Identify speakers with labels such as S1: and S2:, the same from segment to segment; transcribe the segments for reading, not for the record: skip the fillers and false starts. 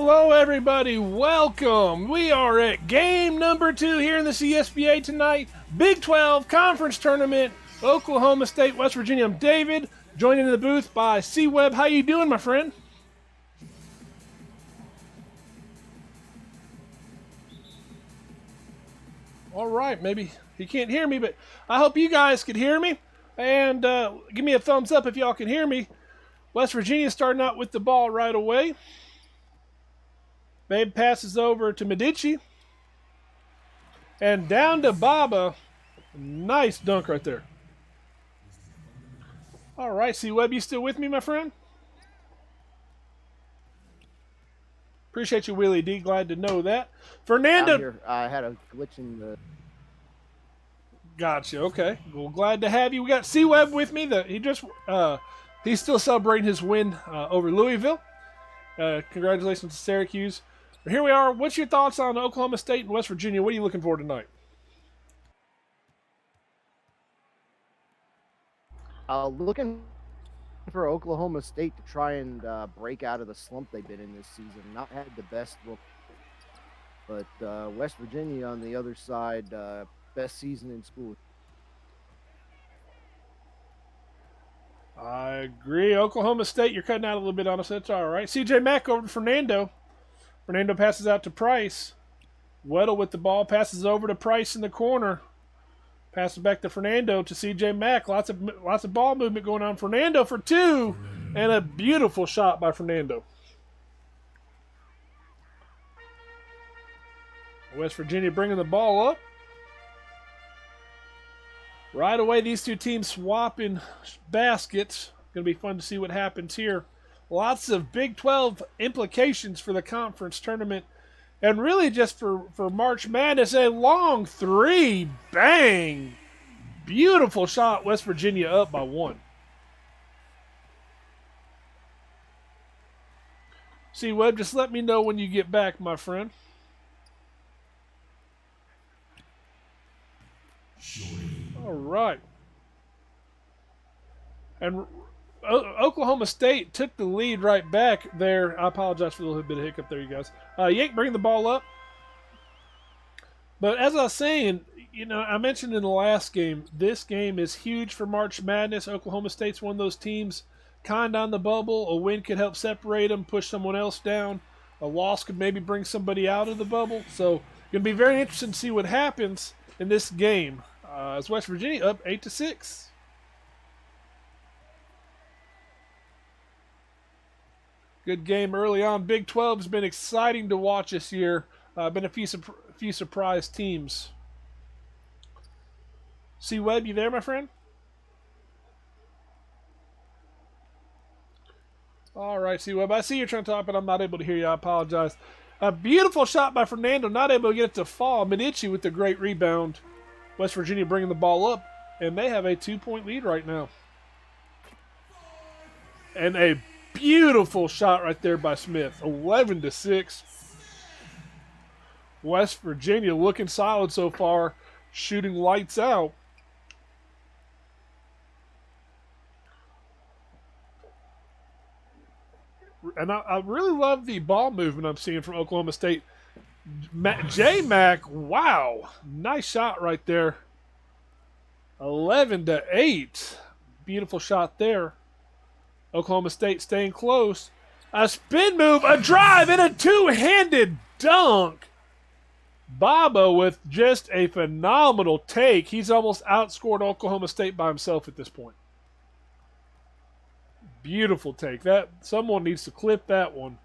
S1: Hello, everybody. Welcome. We are at game number 2 here in the CSBA tonight. Big 12 Conference Tournament, Oklahoma State, West Virginia. I'm David, joined in the booth by Csba. How you doing, my friend? All right, maybe he can't hear me, but I hope you guys can hear me. And give me a thumbs up if y'all can hear me. West Virginia starting out with the ball right away. Babe passes over to Medici. And down to Baba. Nice dunk right there. All right, Csba, you still with me, my friend? Appreciate you, Willie D. Glad to know that. Fernando.
S2: Here. I had a glitch in the.
S1: Gotcha. Okay. Well, glad to have you. We got Csba with me. He's still celebrating his win over Louisville. Congratulations to Syracuse. But here we are. What's your thoughts on Oklahoma State and West Virginia? What are you looking for tonight?
S2: Looking for Oklahoma State to try and break out of the slump they've been in this season. Not had the best look, but West Virginia on the other side, best season in school.
S1: I agree. Oklahoma State, you're cutting out a little bit on us. That's all right. CJ Mack over to Fernando. Fernando passes out to Price. Weddle with the ball, passes over to Price in the corner. Passes back to Fernando to CJ Mack. Lots of ball movement going on. Fernando for two, and a beautiful shot by Fernando. West Virginia bringing the ball up. Right away, these two teams swapping baskets. Going to be fun to see what happens here. Lots of Big 12 implications for the conference tournament. And really just for March Madness, a long three. Bang! Beautiful shot. West Virginia up by 1. Csba, just let me know when you get back, my friend. All right. And Oklahoma State took the lead right back there. I apologize for a little bit of hiccup there, you guys. Yank bringing the ball up. But as I was saying, I mentioned in the last game, this game is huge for March Madness. Oklahoma State's one of those teams kind of on the bubble. A win could help separate them, push someone else down. A loss could maybe bring somebody out of the bubble. So it's going to be very interesting to see what happens in this game. As West Virginia up 8-6. Good game early on. Big 12 has been exciting to watch this year. Been a few surprise teams. Csba, you there, my friend? All right, Csba. I see you're trying to talk, but I'm not able to hear you. I apologize. A beautiful shot by Fernando. Not able to get it to fall. Medici with the great rebound. West Virginia bringing the ball up, and they have a 2-point lead right now. And a beautiful shot right there by Smith. 11-6. West Virginia looking solid so far, shooting lights out. And I really love the ball movement I'm seeing from Oklahoma State. J-Mac, wow. Nice shot right there. 11-8. Beautiful shot there. Oklahoma State staying close. A spin move, a drive, and a two-handed dunk. Baba with just a phenomenal take. He's almost outscored Oklahoma State by himself at this point. Beautiful take. Someone needs to clip that one.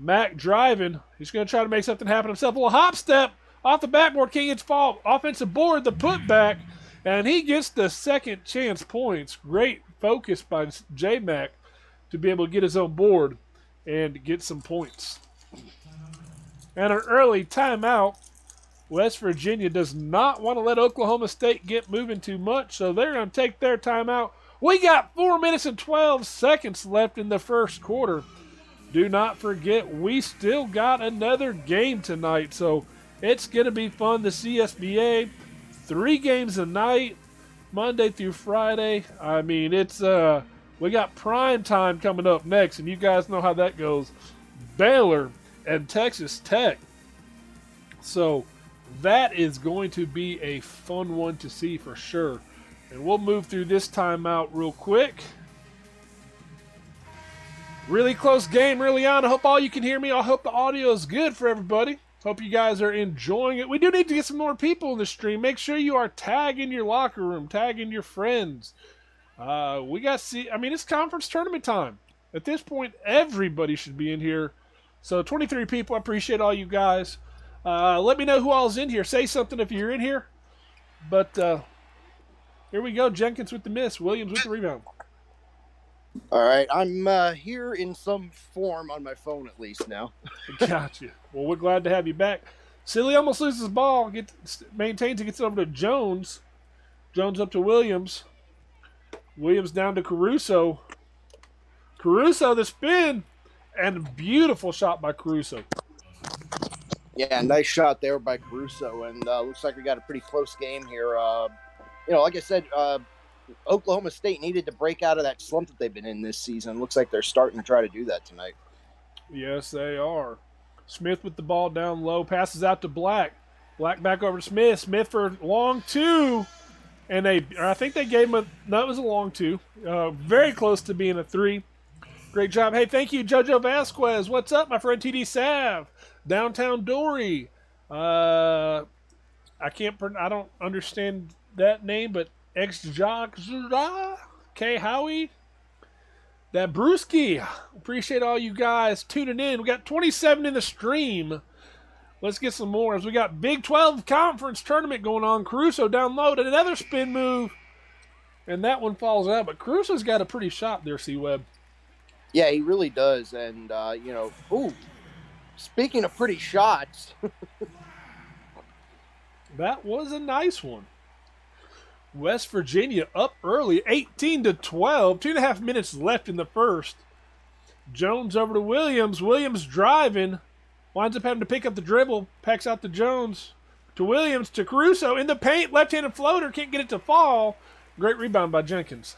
S1: Mack driving. He's going to try to make something happen himself. A little hop step off the backboard. King's fault. Offensive board, the putback. And he gets the second chance points. Great focus by J-Mac to be able to get his own board and get some points. And an early timeout. West Virginia does not want to let Oklahoma State get moving too much, so they're going to take their timeout. We got 4 minutes and 12 seconds left in the first quarter. Do not forget, we still got another game tonight, so it's going to be fun. The CSBA, 3 games a night, Monday through Friday. I mean, we got prime time coming up next, and you guys know how that goes. Baylor, and Texas Tech. So that is going to be a fun one to see for sure. And we'll move through this timeout real quick. Really close game early on. I hope all you can hear me. I hope the audio is good for everybody. Hope you guys are enjoying it. We do need to get some more people in the stream. Make sure you are tagging your locker room, tagging your friends. It's conference tournament time. At this point, everybody should be in here. So 23 people. I appreciate all you guys. Let me know who all's in here. Say something if you're in here. But here we go. Jenkins with the miss. Williams with the rebound.
S2: All right, I'm here in some form on my phone at least now.
S1: Gotcha. Well, we're glad to have you back. Silly almost loses the ball. Maintains it, gets it over to Jones. Jones up to Williams. Williams down to Caruso. Caruso, the spin. And a beautiful shot by Caruso.
S2: Yeah, nice shot there by Caruso. And looks like we got a pretty close game here. Like I said, Oklahoma State needed to break out of that slump that they've been in this season. Looks like they're starting to try to do that tonight.
S1: Yes, they are. Smith with the ball down low. Passes out to Black. Black back over to Smith. Smith for long two. And I think they gave him no, it was a long two. Very close to being a three. Great job. Hey, thank you, Jojo Vasquez. What's up, my friend TD Sav? Downtown Dory. I don't understand that name, but Xjock K Howie. That Brewski. Appreciate all you guys tuning in. We got 27 in the stream. Let's get some more as we got Big 12 conference tournament going on. Caruso down low and another spin move. And that one falls out. But Caruso's got a pretty shot there, C-Web.
S2: Yeah, he really does. And, speaking of pretty shots.
S1: That was a nice one. West Virginia up early, 18-12. 2.5 minutes left in the first. Jones over to Williams. Williams driving. Winds up having to pick up the dribble. Packs out to Jones. To Williams. To Caruso. In the paint. Left-handed floater. Can't get it to fall. Great rebound by Jenkins.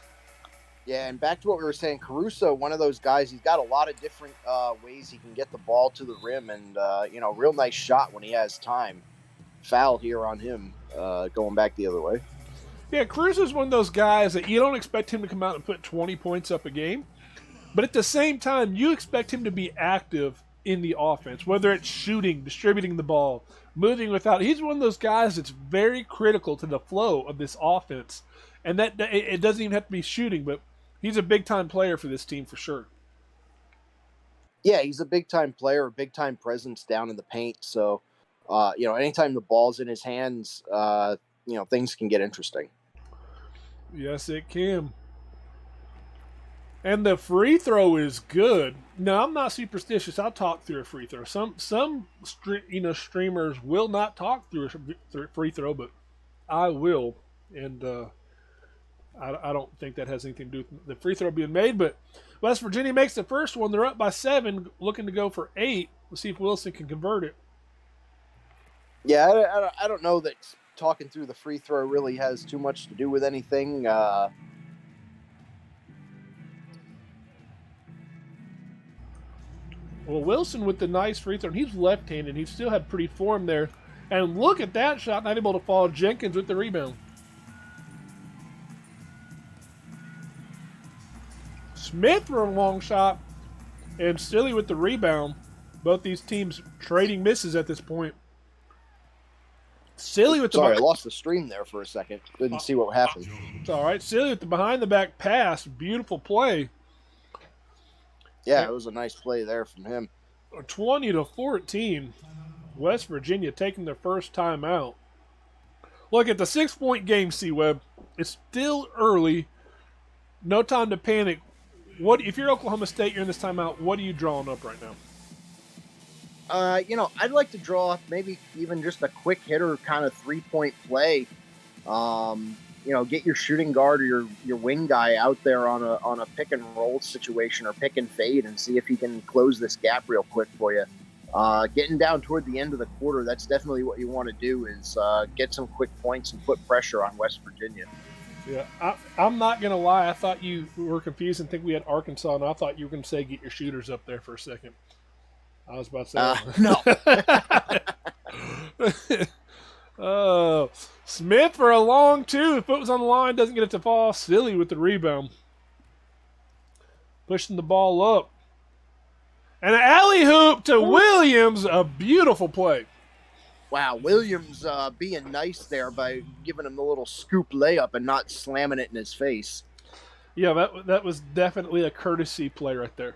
S2: Yeah, and back to what we were saying. Caruso, one of those guys, he's got a lot of different ways he can get the ball to the rim. And, real nice shot when he has time. Foul here on him going back the other way.
S1: Yeah, Caruso's one of those guys that you don't expect him to come out and put 20 points up a game. But at the same time, you expect him to be active in the offense, whether it's shooting, distributing the ball, moving without. He's one of those guys that's very critical to the flow of this offense. And that it doesn't even have to be shooting, but he's a big-time player for this team for sure.
S2: Yeah, he's a big-time player, a big-time presence down in the paint. So, anytime the ball's in his hands, things can get interesting.
S1: Yes, it can. And the free throw is good. Now, I'm not superstitious. I'll talk through a free throw. Some streamers will not talk through a free throw, but I will. And I don't think that has anything to do with the free throw being made. But West Virginia makes the first one. They're up by 7, looking to go for 8. Let's see if Wilson can convert it.
S2: Yeah, I don't know that talking through the free throw really has too much to do with anything.
S1: Well, Wilson with the nice free throw. He's left-handed. He still had pretty form there. And look at that shot. Not able to fall. Jenkins with the rebound. Smith for a long shot. And Silly with the rebound. Both these teams trading misses at this point. Silly with the...
S2: Sorry, I lost the stream there for a second. Didn't see what happened.
S1: It's all right. Silly with the behind-the-back pass. Beautiful play.
S2: Yeah, it was a nice play there from him.
S1: 20-14. West Virginia taking their first time out. Look at the 6-point game, C-Web. It's still early. No time to panic. If you're Oklahoma State, you're in this timeout, what are you drawing up right now?
S2: I'd like to draw up maybe even just a quick hitter kind of 3-point play. Get your shooting guard or your wing guy out there on a pick and roll situation or pick and fade and see if he can close this gap real quick for you. Getting down toward the end of the quarter, that's definitely what you want to do is get some quick points and put pressure on West Virginia.
S1: Yeah, I'm not going to lie. I thought you were confused and think we had Arkansas, and I thought you were going to say get your shooters up there for a second. I was about to say
S2: No.
S1: that. Smith for a long two. The foot was on the line, doesn't get it to fall. Silly with the rebound. Pushing the ball up. And an alley hoop to Williams. A beautiful play.
S2: Wow, Williams being nice there by giving him the little scoop layup and not slamming it in his face.
S1: Yeah, that was definitely a courtesy play right there.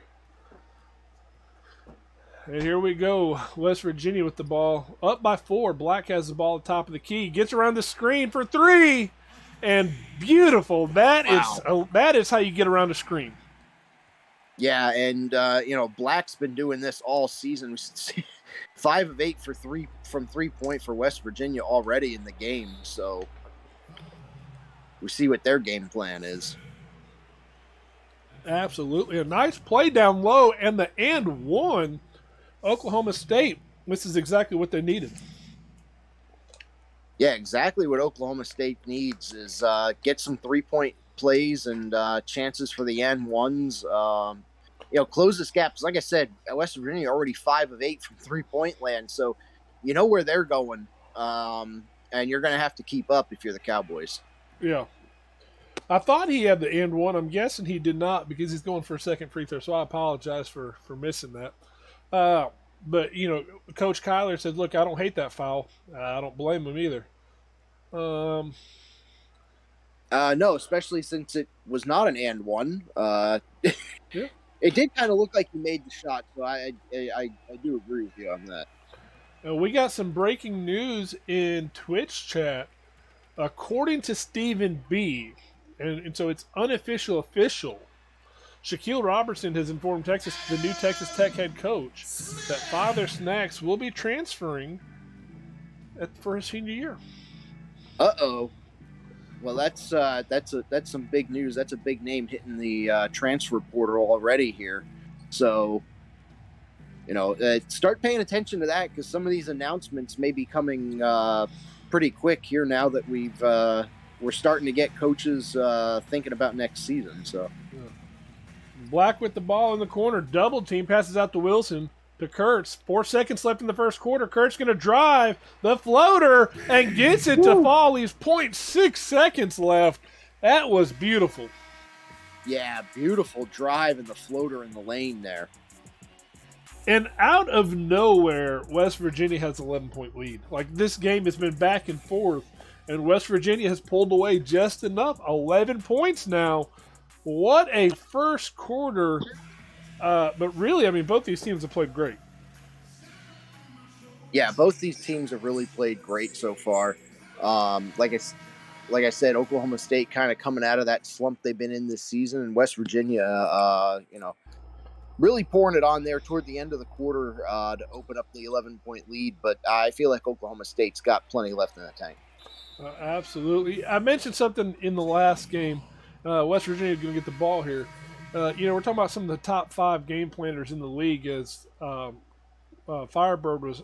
S1: And here we go. West Virginia with the ball. Up by 4. Black has the ball at the top of the key. Gets around the screen for 3. And beautiful. That is how you get around a screen.
S2: Yeah, and Black's been doing this all season. 5 of 8 from 3-point for West Virginia already in the game. So we see what their game plan is.
S1: Absolutely. A nice play down low and the and one. Oklahoma State. This is exactly what they needed.
S2: Yeah, exactly what Oklahoma State needs is get some 3-point plays and chances for the end ones. Close this gap. Like I said, West Virginia already 5 of 8 from 3-point land, so you know where they're going, and you're going to have to keep up if you're the Cowboys.
S1: Yeah. I thought he had the end one. I'm guessing he did not because he's going for a second free throw, so I apologize for missing that. But, Coach Kyler said, look, I don't hate that foul. I don't blame him either.
S2: No, especially since it was not an and one.
S1: Yeah.
S2: It did kind of look like he made the shot, so I do agree with you on that.
S1: We got some breaking news in Twitch chat. According to Stephen B., and so it's unofficial, official, Shaquille Robertson has informed the new Texas Tech head coach, that Father Snacks will be transferring for his senior year.
S2: Uh-oh. Well, that's some big news. That's a big name hitting the transfer portal already here. So, start paying attention to that because some of these announcements may be coming pretty quick here now that we're starting to get coaches thinking about next season. So,
S1: yeah. Black with the ball in the corner, double team, passes out to Wilson. To Kurtz, 4 seconds left in the first quarter. Kurtz going to drive the floater and gets it to fall. Leaves 0.6 seconds left. That was beautiful.
S2: Yeah, beautiful drive and the floater in the lane there.
S1: And out of nowhere, West Virginia has an 11-point lead. Like, this game has been back and forth, and West Virginia has pulled away just enough. 11 points now. What a first quarter. But really, both these teams have played great.
S2: Yeah, both these teams have really played great so far. Like I said, Oklahoma State kind of coming out of that slump they've been in this season, and West Virginia, really pouring it on there toward the end of the quarter to open up the 11-point lead. But I feel like Oklahoma State's got plenty left in the tank.
S1: Absolutely. I mentioned something in the last game. West Virginia is going to get the ball here. We're talking about some of the top 5 game planners in the league as Firebird was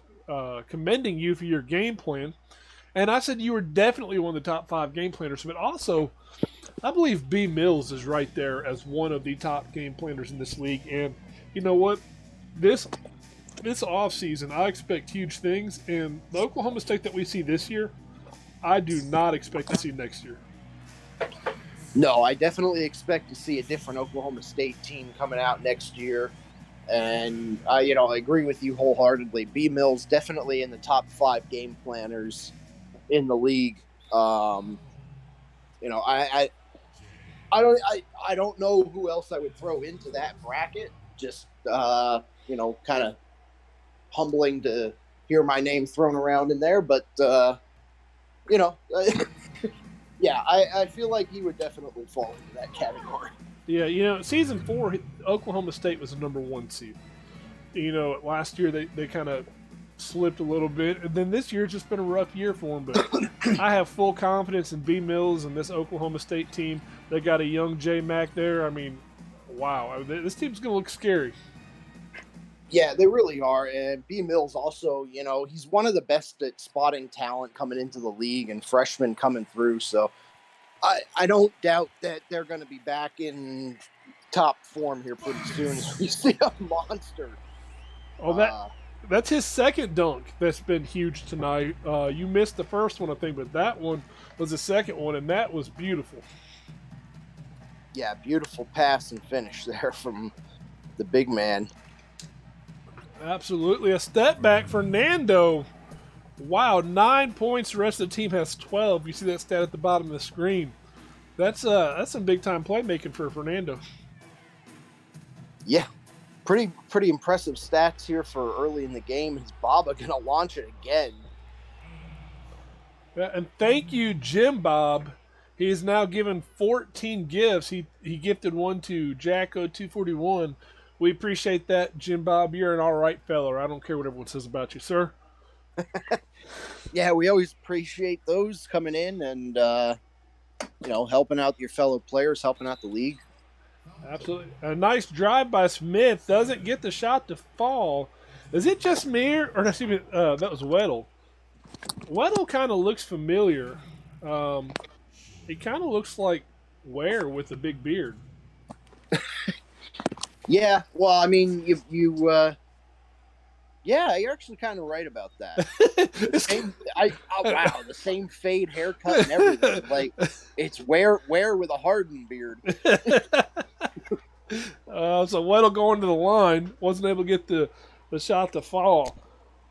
S1: commending you for your game plan. And I said you were definitely one of the top 5 game planners, but also I believe B. Mills is right there as one of the top game planners in this league. And you know what? This offseason, I expect huge things. And the Oklahoma State that we see this year, I do not expect to see next year.
S2: No, I definitely expect to see a different Oklahoma State team coming out next year. And, I agree with you wholeheartedly. B. Mills definitely in the top 5 game planners in the league. I don't know who else I would throw into that bracket. Just, kind of humbling to hear my name thrown around in there. But, yeah, I feel like he would definitely fall into that category.
S1: Yeah, season 4, Oklahoma State was the number 1 seed. Last year they kind of slipped a little bit, and then this year's just been a rough year for them. But I have full confidence in B. Mills and this Oklahoma State team. They got a young J. Mack there. Wow, this team's going to look scary.
S2: Yeah, they really are. And B. Mills also, he's one of the best at spotting talent coming into the league and freshmen coming through. So I don't doubt that they're going to be back in top form here pretty soon as we see a monster
S1: Oh, that's his second dunk that's been huge tonight. You missed the first one, I think, but that one was the second one, and that was beautiful.
S2: Yeah, beautiful pass and finish there from the big man.
S1: Absolutely. A step back for Nando. Wow, 9 points. The rest of the team has 12. You see that stat at the bottom of the screen. That's some big time playmaking for Fernando.
S2: Yeah, pretty impressive stats here for early in the game. Is Baba gonna launch it again?
S1: And thank you, Jim Bob. He is now given 14 gifts. He gifted one to Jacko241. We appreciate that, Jim Bob. You're an all right fellow. I don't care what everyone says about you, sir.
S2: Yeah, we always appreciate those coming in and helping out your fellow players, helping out the league.
S1: Absolutely. A nice drive by Smith. Doesn't get the shot to fall. Is it just me or excuse me, that was Weddle. Weddle kind of looks familiar. He kind of looks like Ware with the big beard.
S2: Yeah, well, I mean, yeah, you're actually kind of right about that. Wow, the same fade haircut and everything. Like, it's Ware with a hardened beard.
S1: So Weddle going to the line, wasn't able to get the shot to fall.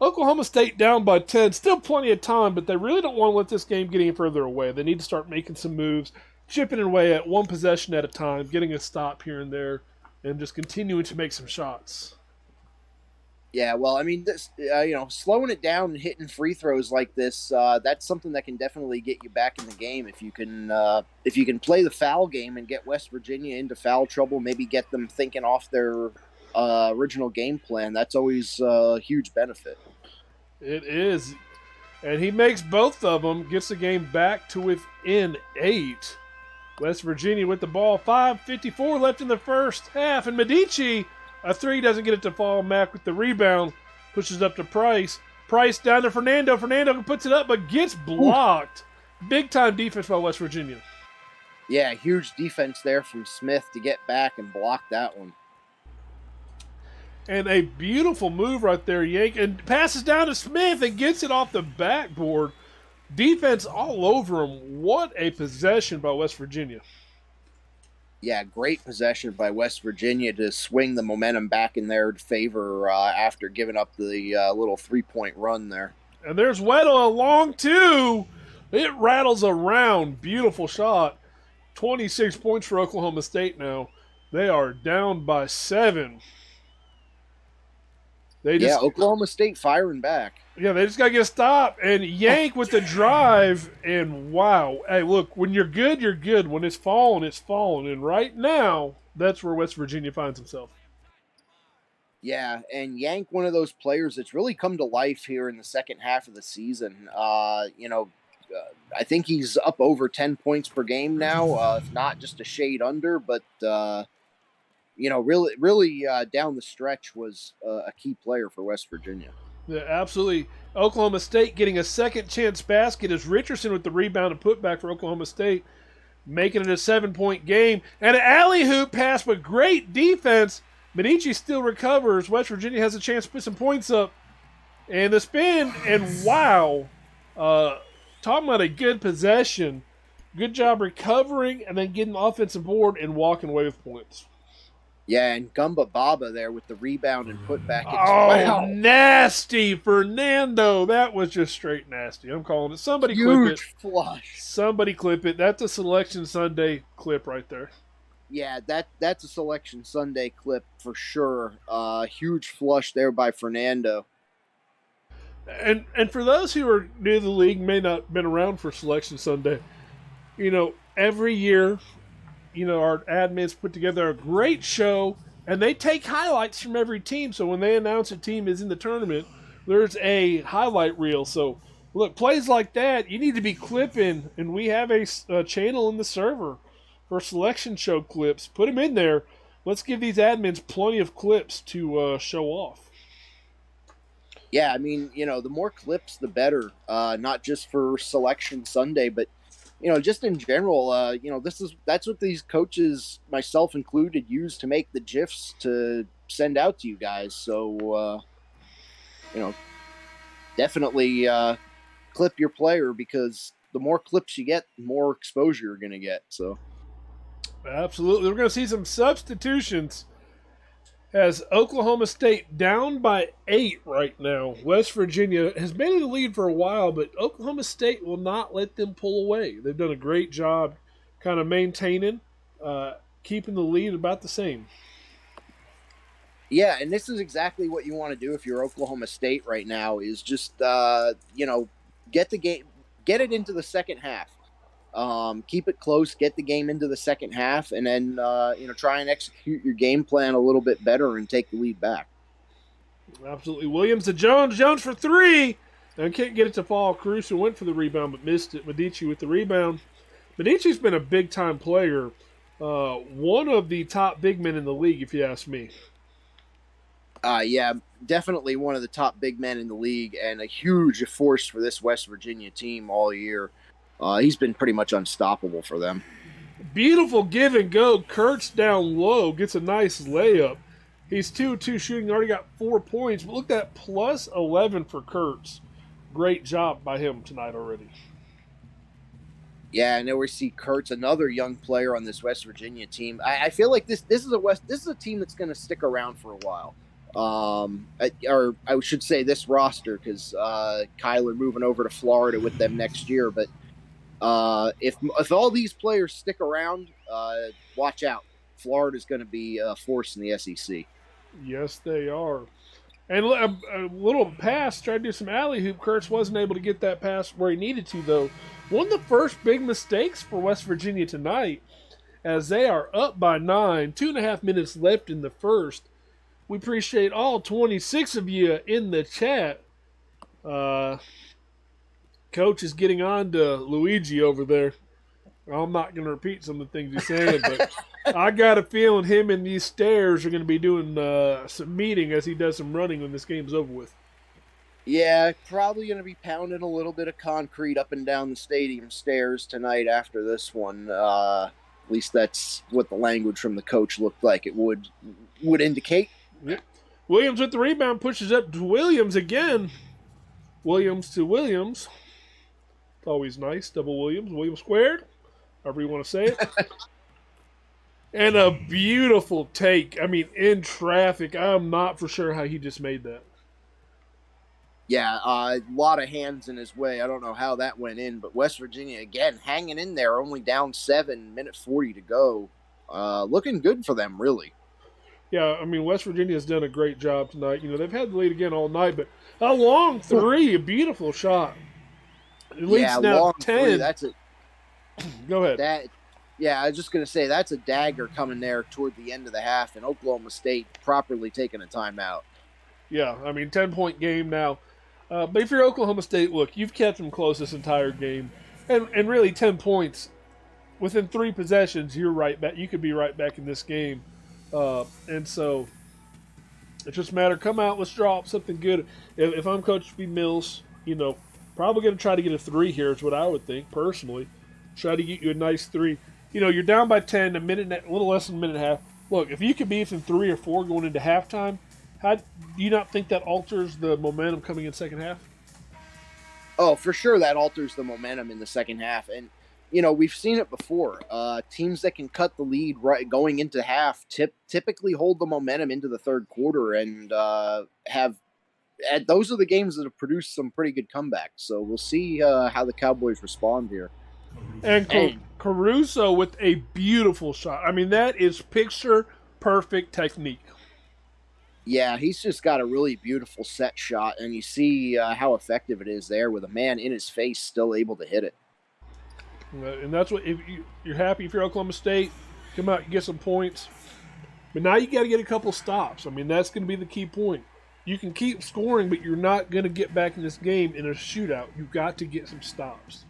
S1: Oklahoma State down by 10. Still plenty of time, but they really don't want to let this game get any further away. They need to start making some moves, chipping away at one possession at a time, getting a stop here and there, and just continuing to make some shots.
S2: Yeah, well, I mean, this, slowing it down and hitting free throws like this, that's something that can definitely get you back in the game if you can play the foul game and get West Virginia into foul trouble, maybe get them thinking off their original game plan. That's always a huge benefit.
S1: It is. And he makes both of them, gets the game back to within 8. West Virginia with the ball, 5:54 left in the first half, and Medici, a three, doesn't get it to fall. Mack with the rebound, pushes up to Price. Price down to Fernando. Fernando puts it up, but gets blocked. Big time defense by West Virginia.
S2: Yeah, huge defense there from Smith to get back and block that one.
S1: And a beautiful move right there, Yank, and passes down to Smith and gets it off the backboard. Defense all over him. What a possession by West Virginia.
S2: Yeah, great possession by West Virginia to swing the momentum back in their favor after giving up the little three-point run there.
S1: And there's Weddle, a long two. It rattles around. Beautiful shot. 26 points for Oklahoma State now. They are down by 7.
S2: Oklahoma State firing back.
S1: Yeah, they just got to get a stop. And Yank with the drive. And wow. Hey, look, when you're good, you're good. When it's falling, it's falling. And right now, that's where West Virginia finds himself.
S2: Yeah, and Yank, one of those players that's really come to life here in the second half of the season. I think he's up over 10 points per game now, if not just a shade under. But really down the stretch was a key player for West Virginia.
S1: Yeah, absolutely. Oklahoma State getting a second chance basket as Richardson with the rebound and putback for Oklahoma State, making it a 7-point game. And an alley-hoop pass, but great defense. Medici still recovers. West Virginia has a chance to put some points up. And the spin, and wow. Talking about a good possession. Good job recovering and then getting the offensive board and walking away with points.
S2: Yeah, and Gumba Baba there with the rebound and putback.
S1: Wow. Nasty Fernando. That was just straight nasty. I'm calling it. Somebody clip it.
S2: Huge flush.
S1: Somebody clip it. That's a Selection Sunday clip right there.
S2: Yeah, that's a Selection Sunday clip for sure. Huge flush there by Fernando.
S1: And for those who are new to the league, may not have been around for Selection Sunday, every year, our admins put together a great show, and they take highlights from every team. So when they announce a team is in the tournament, there's a highlight reel. So, look, plays like that, you need to be clipping, and we have a channel in the server for selection show clips. Put them in there. Let's give these admins plenty of clips to show off.
S2: Yeah, I mean, the more clips, the better. Not just for Selection Sunday, but just in general, that's what these coaches, myself included, use to make the GIFs to send out to you guys. So, you know, definitely clip your player, because the more clips you get, the more exposure you're going to get. So,
S1: Absolutely. We're going to see some substitutions as Oklahoma State down by 8 right now. West Virginia has been in the lead for a while, but Oklahoma State will not let them pull away. They've done a great job kind of maintaining, keeping the lead about the same.
S2: yeah, and this is exactly what you want to do if you're Oklahoma State right now, is just, get the game, get it into the second half. Keep it close, get the game into the second half, and then try and execute your game plan a little bit better and take the lead back.
S1: Absolutely. Williams to Jones. Jones for 3. And can't get it to fall. Caruso went for the rebound but missed it. Medici with the rebound. Medici's been a big-time player. One of the top big men in the league, if you ask me.
S2: Yeah, definitely one of the top big men in the league, and a huge force for this West Virginia team all year. He's been pretty much unstoppable for them.
S1: Beautiful give and go. Kurtz down low. Gets a nice layup. He's 2-2 shooting. Already got 4 points. But look at that, plus 11 for Kurtz. Great job by him tonight already.
S2: Yeah, and then we see Kurtz, another young player on this West Virginia team. I feel like this is a team that's going to stick around for a while. Or I should say this roster, because Kyler moving over to Florida with them next year. But if all these players stick around, watch out. Florida's going to be a force in the SEC.
S1: Yes, they are. And a little pass, tried to do some alley hoop. Kurtz wasn't able to get that pass where he needed to, though. One of the first big mistakes for West Virginia tonight, as they are up by 9, 2.5 minutes left in the first. We appreciate all 26 of you in the chat. Coach is getting on to Luigi over there. I'm not going to repeat some of the things he's saying, but I got a feeling him and these stairs are going to be doing some meeting as he does some running when this game's over with.
S2: Yeah, probably going to be pounding a little bit of concrete up and down the stadium stairs tonight after this one. At least that's what the language from the coach looked like it would indicate.
S1: Yep. Williams with the rebound, pushes up to Williams again. Williams to Williams. It's always nice. Double Williams. Williams squared. However you want to say it. And a beautiful take. I mean, in traffic. I'm not for sure how he just made that.
S2: Yeah, a lot of hands in his way. I don't know how that went in, but West Virginia, again, hanging in there, only down 7, minute 40 to go. Looking good for them, really.
S1: Yeah, I mean, West Virginia has done a great job tonight. You know, they've had the lead again all night, but a long 3, a beautiful shot. It leads now
S2: long
S1: 10.
S2: 3, that's it.
S1: Go ahead.
S2: I was just going to say, that's a dagger coming there toward the end of the half, and Oklahoma State properly taking a timeout.
S1: Yeah, I mean, 10-point game now. But if you're Oklahoma State, look, you've kept them close this entire game. And really, 10 points. Within 3 possessions, you're right back. You could be right back in this game. And so it's just a matter, come out, let's draw up something good. If I'm Coach B. Mills, probably going to try to get a 3 here is what I would think, personally. Try to get you a nice 3. You're down by 10, a little less than a minute and a half. Look, if you could be within 3 or 4 going into halftime, how do you not think that alters the momentum coming in second half?
S2: Oh, for sure that alters the momentum in the second half. And, we've seen it before. Teams that can cut the lead right going into half typically hold the momentum into the third quarter and those are the games that have produced some pretty good comebacks. So we'll see how the Cowboys respond here.
S1: And Caruso with a beautiful shot. I mean, that is picture-perfect technique.
S2: Yeah, he's just got a really beautiful set shot, and you see how effective it is there with a man in his face still able to hit it.
S1: And that's what, if you're happy if you're Oklahoma State, come out, you get some points. But now you got to get a couple stops. I mean, that's going to be the key point. You can keep scoring, but you're not going to get back in this game in a shootout. You've got to get some stops.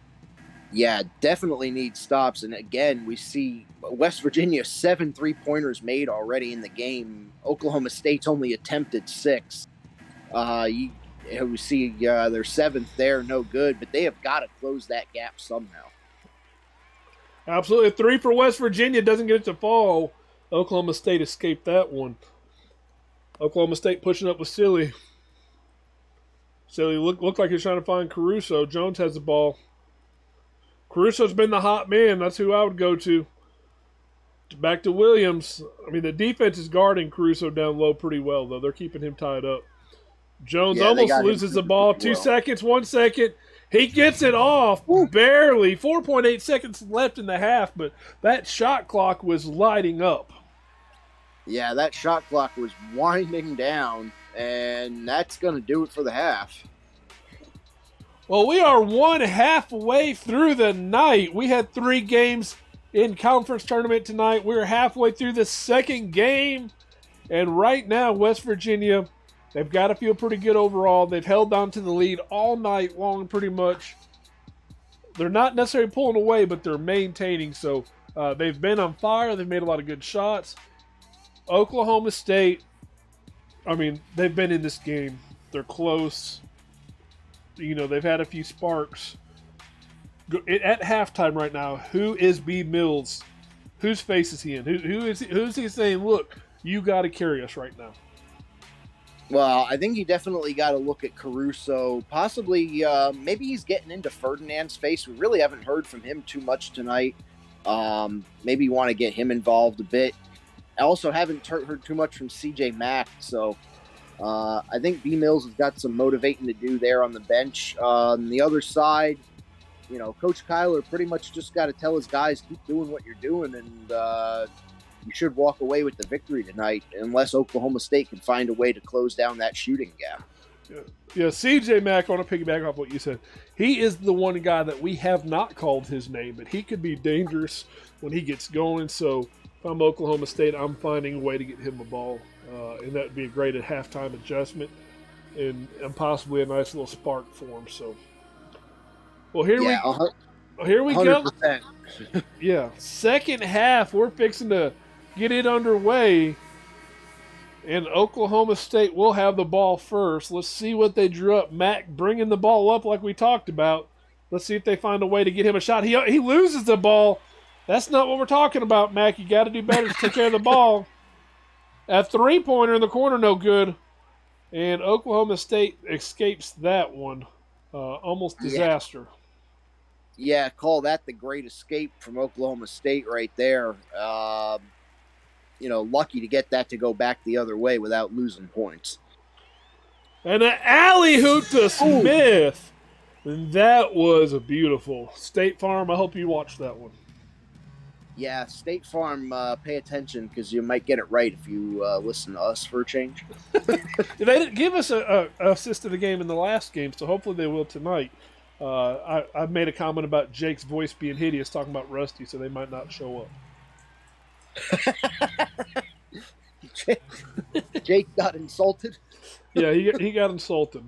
S2: Yeah, definitely need stops. And again, we see West Virginia 7 3-pointers made already in the game. Oklahoma State's only attempted 6. We see their 7th there, no good, but they have got to close that gap somehow.
S1: Absolutely. A 3 for West Virginia doesn't get it to fall. Oklahoma State escaped that one. Oklahoma State pushing up with Silly. So he looked like he's trying to find Caruso. Jones has the ball. Caruso's been the hot man. That's who I would go to. Back to Williams. I mean, the defense is guarding Caruso down low pretty well, though. They're keeping him tied up. Jones almost loses the ball. 2 seconds, 1 second. He gets it off, barely. 4.8 seconds left in the half, but that shot clock was lighting up.
S2: Yeah, that shot clock was winding down, and that's going to do it for the half.
S1: Well, we are 1/2 way through the night. We had 3 games in conference tournament tonight. We're halfway through the second game, and right now, West Virginia, they've got to feel pretty good overall. They've held on to the lead all night long pretty much. They're not necessarily pulling away, but they're maintaining. So they've been on fire. They've made a lot of good shots. Oklahoma State, I mean, they've been in this game. They're close. You know, they've had a few sparks. At halftime right now, who is B. Mills? Whose face is he in? Who's he saying, look, you got to carry us right now?
S2: Well, I think you definitely got to look at Caruso. Possibly, maybe he's getting into Ferdinand's face. We really haven't heard from him too much tonight. Maybe you want to get him involved a bit. I also haven't heard too much from CJ Mack. So I think B. Mills has got some motivating to do there on the bench. On the other side, you know, Coach Kyler pretty much just got to tell his guys, keep doing what you're doing, and you should walk away with the victory tonight unless Oklahoma State can find a way to close down that shooting gap.
S1: Yeah, CJ Mack, I want to piggyback off what you said. He is the one guy that we have not called his name, but he could be dangerous when he gets going. So if I'm Oklahoma State, I'm finding a way to get him a ball, and that would be a great at halftime adjustment and possibly a nice little spark for him. So, well, here we go. Yeah, second half, we're fixing to get it underway, and Oklahoma State will have the ball first. Let's see what they drew up. Mack bringing the ball up like we talked about. Let's see if they find a way to get him a shot. He loses the ball. That's not what we're talking about, Mack. You got to do better to take care of the ball. A three-pointer in the corner, no good. And Oklahoma State escapes that one. Almost disaster.
S2: Yeah, call that the great escape from Oklahoma State right there. You know, lucky to get that to go back the other way without losing points.
S1: And an alley-hoop to Smith. And that was a beautiful. State Farm, I hope you watched that one.
S2: Yeah, State Farm, pay attention because you might get it right if you listen to us for a change.
S1: They didn't give us a assist to the game in the last game, so hopefully they will tonight. I made a comment about Jake's voice being hideous, talking about Rusty, so they might not show up.
S2: Jake got insulted.
S1: Yeah, he got insulted.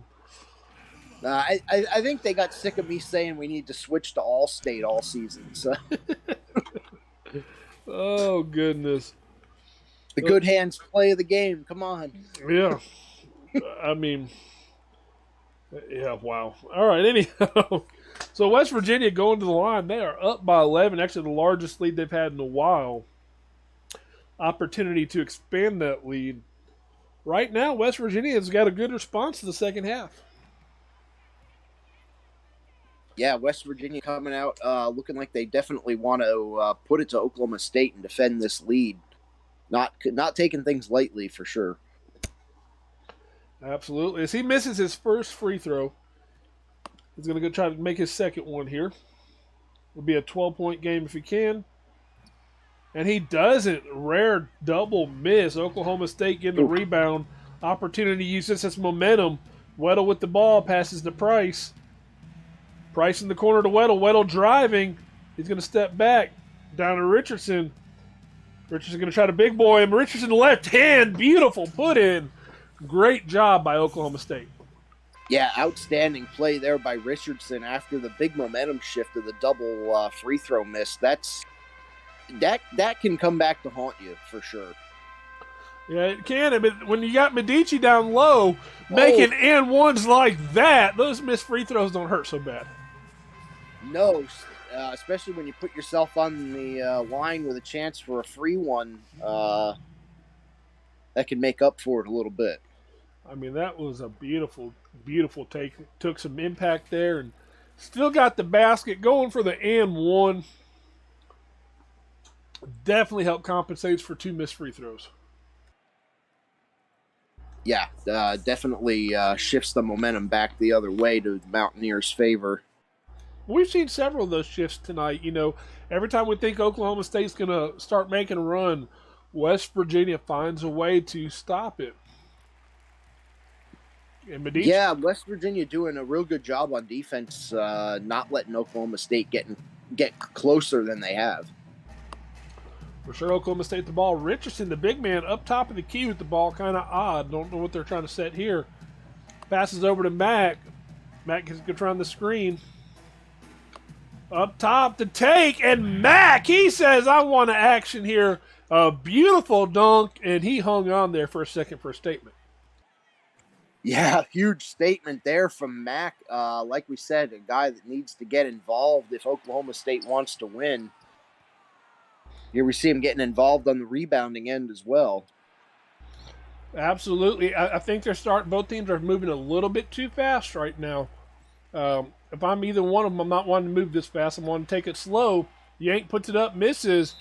S2: I think they got sick of me saying we need to switch to All-State all season. So.
S1: Oh, goodness.
S2: The good hands play of the game. Come on.
S1: Yeah. I mean, yeah, wow. All right, anyhow. So West Virginia going to the line. They are up by 11, actually the largest lead they've had in a while. Opportunity to expand that lead. Right now, West Virginia has got a good response to the second half.
S2: Yeah, West Virginia coming out looking like they definitely want to put it to Oklahoma State and defend this lead. Not taking things lightly for sure.
S1: Absolutely. As he misses his first free throw, he's going to go try to make his second one here. It'll be a 12-point game if he can. And he doesn't. Rare double miss. Oklahoma State getting the rebound. Opportunity to use this as momentum. Weddle with the ball, passes to Price. Price in the corner to Weddle. Weddle driving. He's going to step back. Down to Richardson. Richardson going to try to big boy him. Richardson left hand. Beautiful put in. Great job by Oklahoma State.
S2: Yeah, outstanding play there by Richardson after the big momentum shift of the double free throw miss. That can come back to haunt you for sure.
S1: Yeah, it can. But when you got Medici down low, making and ones like that, those missed free throws don't hurt so bad.
S2: No, especially when you put yourself on the line with a chance for a free one. That can make up for it a little bit.
S1: I mean, that was a beautiful, beautiful take. Took some impact there and still got the basket going for the and one. Definitely helped compensate for 2 missed free throws.
S2: Yeah, definitely shifts the momentum back the other way to the Mountaineers' favor.
S1: We've seen several of those shifts tonight. Every time we think Oklahoma State's going to start making a run, West Virginia finds a way to stop it. And Medici,
S2: Yeah, West Virginia doing a real good job on defense, not letting Oklahoma State get closer than they have.
S1: for sure, Oklahoma State the ball. Richardson, the big man, up top of the key with the ball, kind of odd. Don't know what they're trying to set here. Passes over to Mack. Mack gets around the screen. Up top to take, and Mack, he says, I want action here. A beautiful dunk, and he hung on there for a second for a statement.
S2: Yeah, huge statement there from Mack. Like we said, a guy that needs to get involved if Oklahoma State wants to win. Here we see him getting involved on the rebounding end as well.
S1: Absolutely. I think both teams are moving a little bit too fast right now. If I'm either one of them, I'm not wanting to move this fast. I'm wanting to take it slow. Yank puts it up, misses.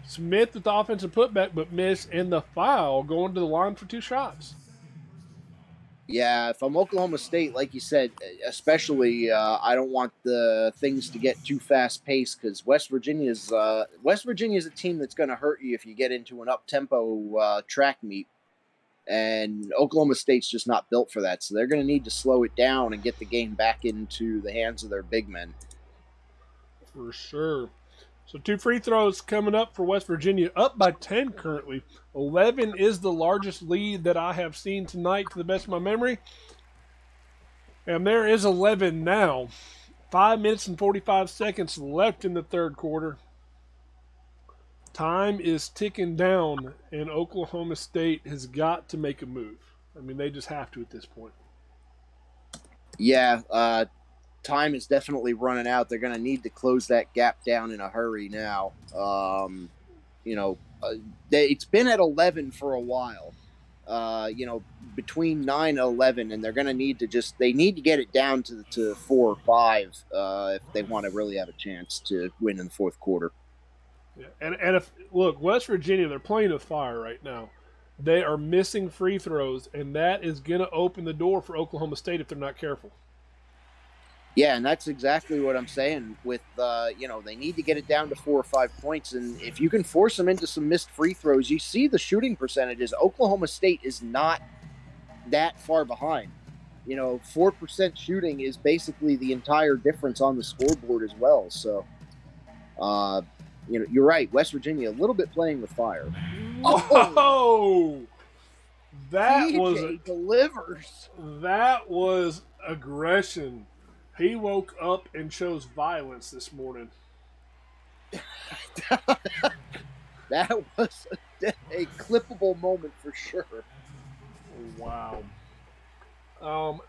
S1: Smith with the offensive putback, but miss, and the foul going to the line for 2 shots.
S2: Yeah, if I'm Oklahoma State, like you said, especially, I don't want the things to get too fast paced because West Virginia is a team that's going to hurt you if you get into an up tempo track meet, and Oklahoma State's just not built for that. So they're going to need to slow it down and get the game back into the hands of their big men.
S1: For sure. So 2 free throws coming up for West Virginia, up by 10 currently. 11 is the largest lead that I have seen tonight to the best of my memory. And there is 11 now. 5 minutes and 45 seconds left in the third quarter. Time is ticking down, and Oklahoma State has got to make a move. I mean, they just have to at this point.
S2: Yeah, time is definitely running out. They're going to need to close that gap down in a hurry now. It's been at 11 for a while, between 9 and 11, and they're going to need to they need to get it down to 4 or 5 if they want to really have a chance to win in the fourth quarter.
S1: Yeah. And look, West Virginia, they're playing with fire right now. They are missing free throws, and that is going to open the door for Oklahoma State if they're not careful.
S2: Yeah, and that's exactly what I'm saying with, they need to get it down to 4 or 5 points. And if you can force them into some missed free throws, you see the shooting percentages. Oklahoma State is not that far behind. 4% shooting is basically the entire difference on the scoreboard as well. So, you're right. West Virginia, a little bit playing with fire.
S1: Whoa! That
S2: delivers.
S1: That was aggression. He woke up and chose violence this morning.
S2: That was a clippable moment for sure.
S1: Wow. I'm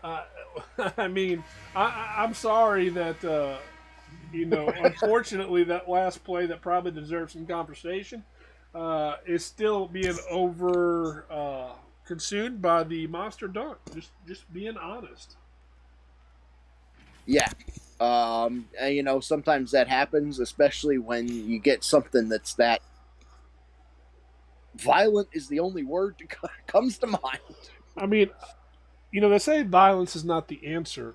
S1: sorry that, unfortunately, that last play that probably deserves some conversation is still being consumed by the monster dunk. Just being honest.
S2: Yeah. Sometimes that happens, especially when you get something that's that violent is the only word that comes to mind.
S1: I mean, they say violence is not the answer.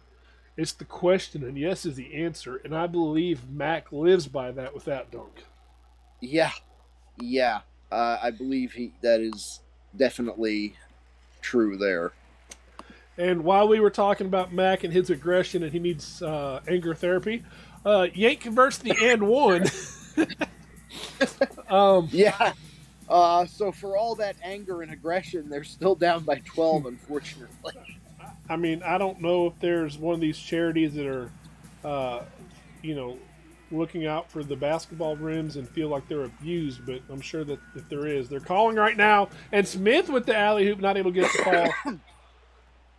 S1: It's the question, and yes is the answer. And I believe Mack lives by that with that dunk.
S2: Yeah. I believe that is definitely true there.
S1: And while we were talking about Mack and his aggression and he needs anger therapy, Yank converts the and one.
S2: Yeah. So for all that anger and aggression, they're still down by 12, unfortunately.
S1: I mean, I don't know if there's one of these charities that are, looking out for the basketball rims and feel like they're abused, but I'm sure that if there is, they're calling right now. And Smith with the alley hoop, not able to get the call.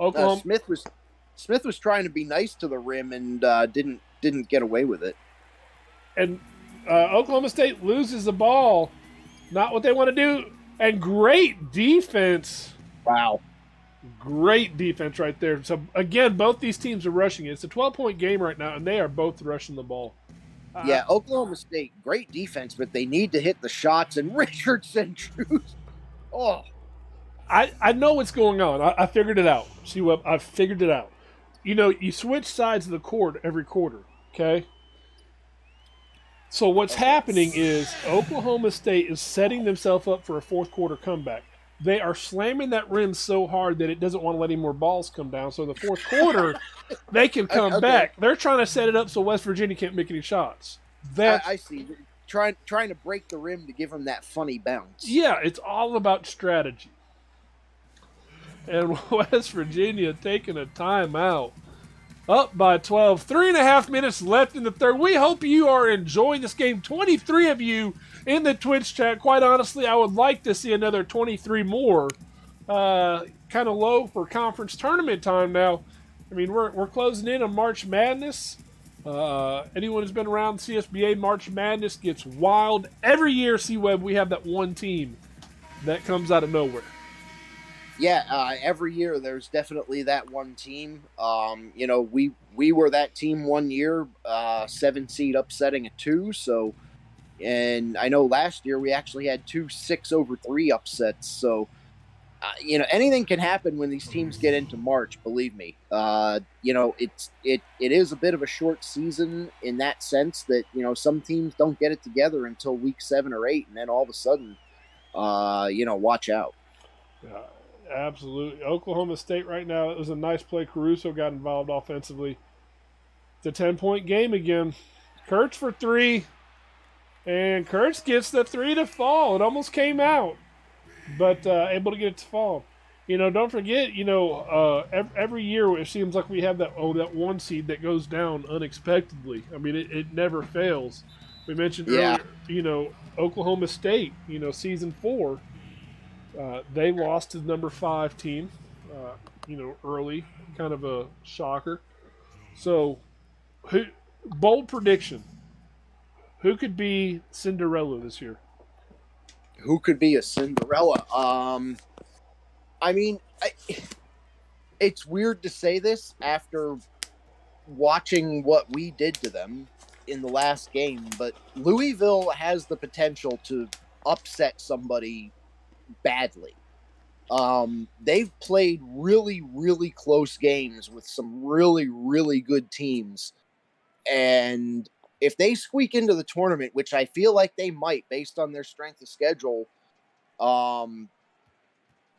S1: Oklahoma.
S2: Smith was trying to be nice to the rim and didn't get away with it.
S1: And Oklahoma State loses the ball. Not what they want to do. And great defense.
S2: Wow.
S1: Great defense right there. So, again, both these teams are rushing it. It's a 12-point game right now, and they are both rushing the ball.
S2: Yeah, Oklahoma State, great defense, but they need to hit the shots. And Richardson, oh,
S1: I know what's going on. I figured it out. See what I figured it out. You switch sides of the court every quarter, okay? So what's happening is Oklahoma State is setting themselves up for a fourth quarter comeback. They are slamming that rim so hard that it doesn't want to let any more balls come down. So in the fourth quarter, they can come back. They're trying to set it up so West Virginia can't make any shots.
S2: I see. Trying to break the rim to give them that funny bounce.
S1: Yeah, it's all about strategy. And West Virginia taking a timeout. Up by 12. 3.5 minutes left in the third. We hope you are enjoying this game. 23 of you in the Twitch chat. Quite honestly, I would like to see another 23 more. Kind of low for conference tournament time now. I mean, we're closing in on March Madness. Anyone who's been around CSBA, March Madness gets wild. Every year, C-Web, we have that one team that comes out of nowhere.
S2: Yeah, every year there's definitely that one team. We were that team one year, 7 seed upsetting a 2. So, and I know last year we actually had 2 6-over-3 upsets. So, anything can happen when these teams get into March. Believe me. It is a bit of a short season in that sense that some teams don't get it together until week 7 or 8, and then all of a sudden, watch out.
S1: Yeah. Absolutely. Oklahoma State right now, it was a nice play. Caruso got involved offensively. It's a 10-point game again. Kurtz for 3. And Kurtz gets the 3 to fall. It almost came out, but able to get it to fall. Don't forget, every year it seems like we have that 1 seed that goes down unexpectedly. I mean, it never fails. We mentioned earlier, Oklahoma State, season 4. They lost to the number 5 team, early, kind of a shocker. So, bold prediction. Who could be Cinderella this year?
S2: Who could be a Cinderella? It's weird to say this after watching what we did to them in the last game, but Louisville has the potential to upset somebody badly. They've played really, really close games with some really, really good teams. And if they squeak into the tournament, which I feel like they might based on their strength of schedule,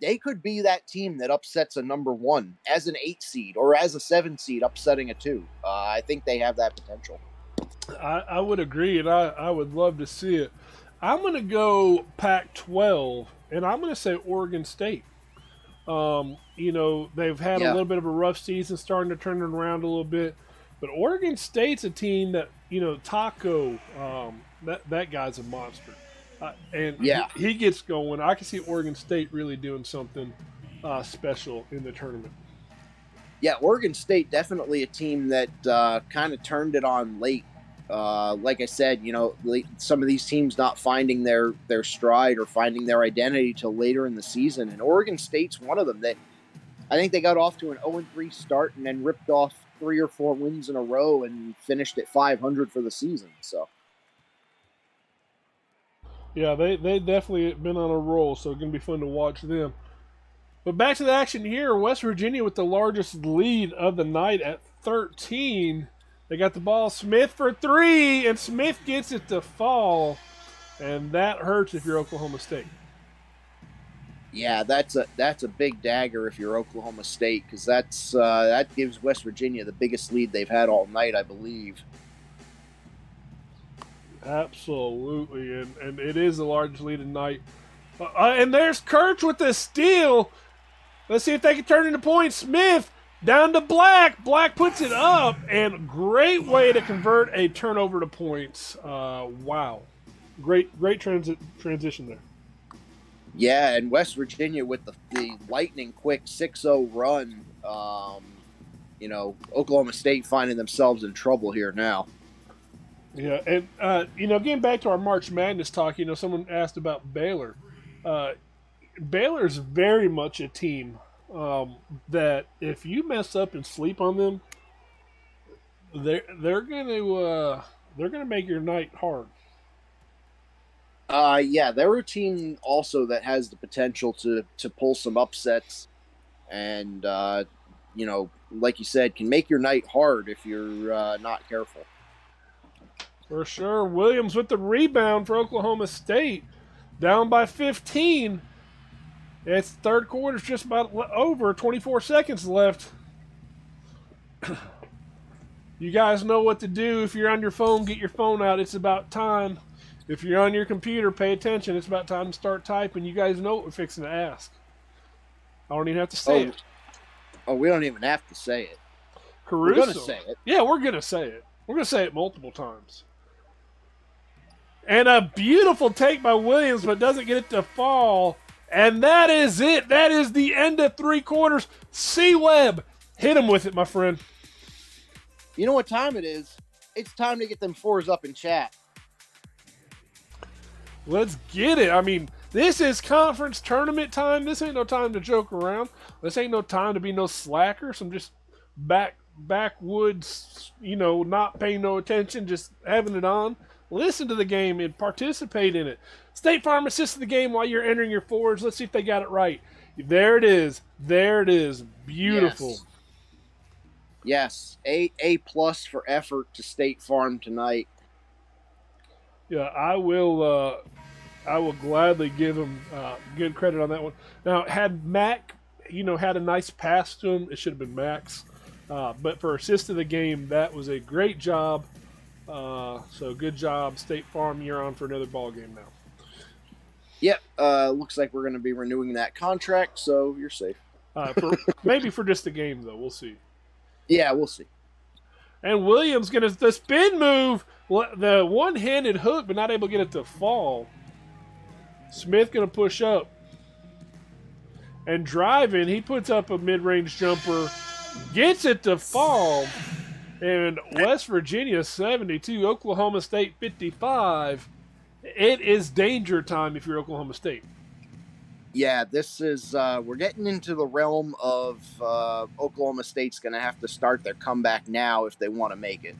S2: they could be that team that upsets a number 1 as an 8 seed or as a 7 seed upsetting a 2. I think they have that potential.
S1: I would agree, and I would love to see it. I'm going to go Pac-12, and I'm going to say Oregon State. They've had a little bit of a rough season, starting to turn it around a little bit. But Oregon State's a team that, Taco, that guy's a monster. He gets going. I can see Oregon State really doing something special in the tournament.
S2: Yeah, Oregon State definitely a team that kind of turned it on late. Like I said, some of these teams not finding their stride or finding their identity till later in the season, and Oregon State's one of them. That I think they got off to an 0-3 start and then ripped off 3 or 4 wins in a row and finished at 500 for the season. So,
S1: yeah, they definitely been on a roll, so it's gonna be fun to watch them. But back to the action here, West Virginia with the largest lead of the night at 13. They got the ball. Smith for 3, and Smith gets it to fall, and that hurts if you're Oklahoma State.
S2: Yeah, that's a big dagger if you're Oklahoma State, because that gives West Virginia the biggest lead they've had all night, I believe.
S1: Absolutely, and it is the largest lead tonight. And there's Kurtz with the steal. Let's see if they can turn into points. Smith down to Black. Black puts it up, and great way to convert a turnover to points. Wow. Great transition there.
S2: Yeah, and West Virginia with the lightning quick 6-0 run. Oklahoma State finding themselves in trouble here now.
S1: Yeah, and, getting back to our March Madness talk, someone asked about Baylor. Baylor's very much a team that if you mess up and sleep on them, they're gonna make your night hard.
S3: Yeah, they're a team also that has the potential to pull some upsets, and like you said, can make your night hard if you're not careful.
S1: For sure. Williams with the rebound for Oklahoma State, down by 15. It's third quarter's just about over. 24 seconds left. You guys know what to do. If you're on your phone, get your phone out. It's about time. If you're on your computer, pay attention. It's about time to start typing. You guys know what we're fixing to ask. I don't even have to say it.
S3: Oh, we don't even have to say it.
S1: Caruso.
S3: We're going to say it.
S1: Yeah, we're going to say it. We're going to say it multiple times. And a beautiful take by Williams, but doesn't get it to fall. And that is it. That is the end of three quarters. C-Web, hit him with it, my friend.
S3: You know what time it is? It's time to get them fours up in chat.
S1: Let's get it. I mean, this is conference tournament time. This ain't no time to joke around. This ain't no time to be no slacker. Some just backwoods, not paying no attention, just having it on. Listen to the game and participate in it. State Farm assists the game while you're entering your fours. Let's see if they got it right. There it is. There it is. Beautiful.
S3: Yes. A plus for effort to State Farm tonight.
S1: Yeah, I will gladly give him good credit on that one. Now, had Mac, had a nice pass to him, it should have been Max. But for assist of the game, that was a great job. So good job, State Farm. You're on for another ball game now.
S3: Yep. Looks like we're going to be renewing that contract, so you're safe.
S1: Maybe for just a game, though. We'll see.
S3: Yeah, we'll see.
S1: And Williams going to the spin move, the one-handed hook, but not able to get it to fall. Smith going to push up. And driving, he puts up a mid-range jumper, gets it to fall. And West Virginia 72, Oklahoma State 55. It is danger time if you're Oklahoma State.
S3: Yeah, this is we're getting into the realm of Oklahoma State's going to have to start their comeback now if they want to make it.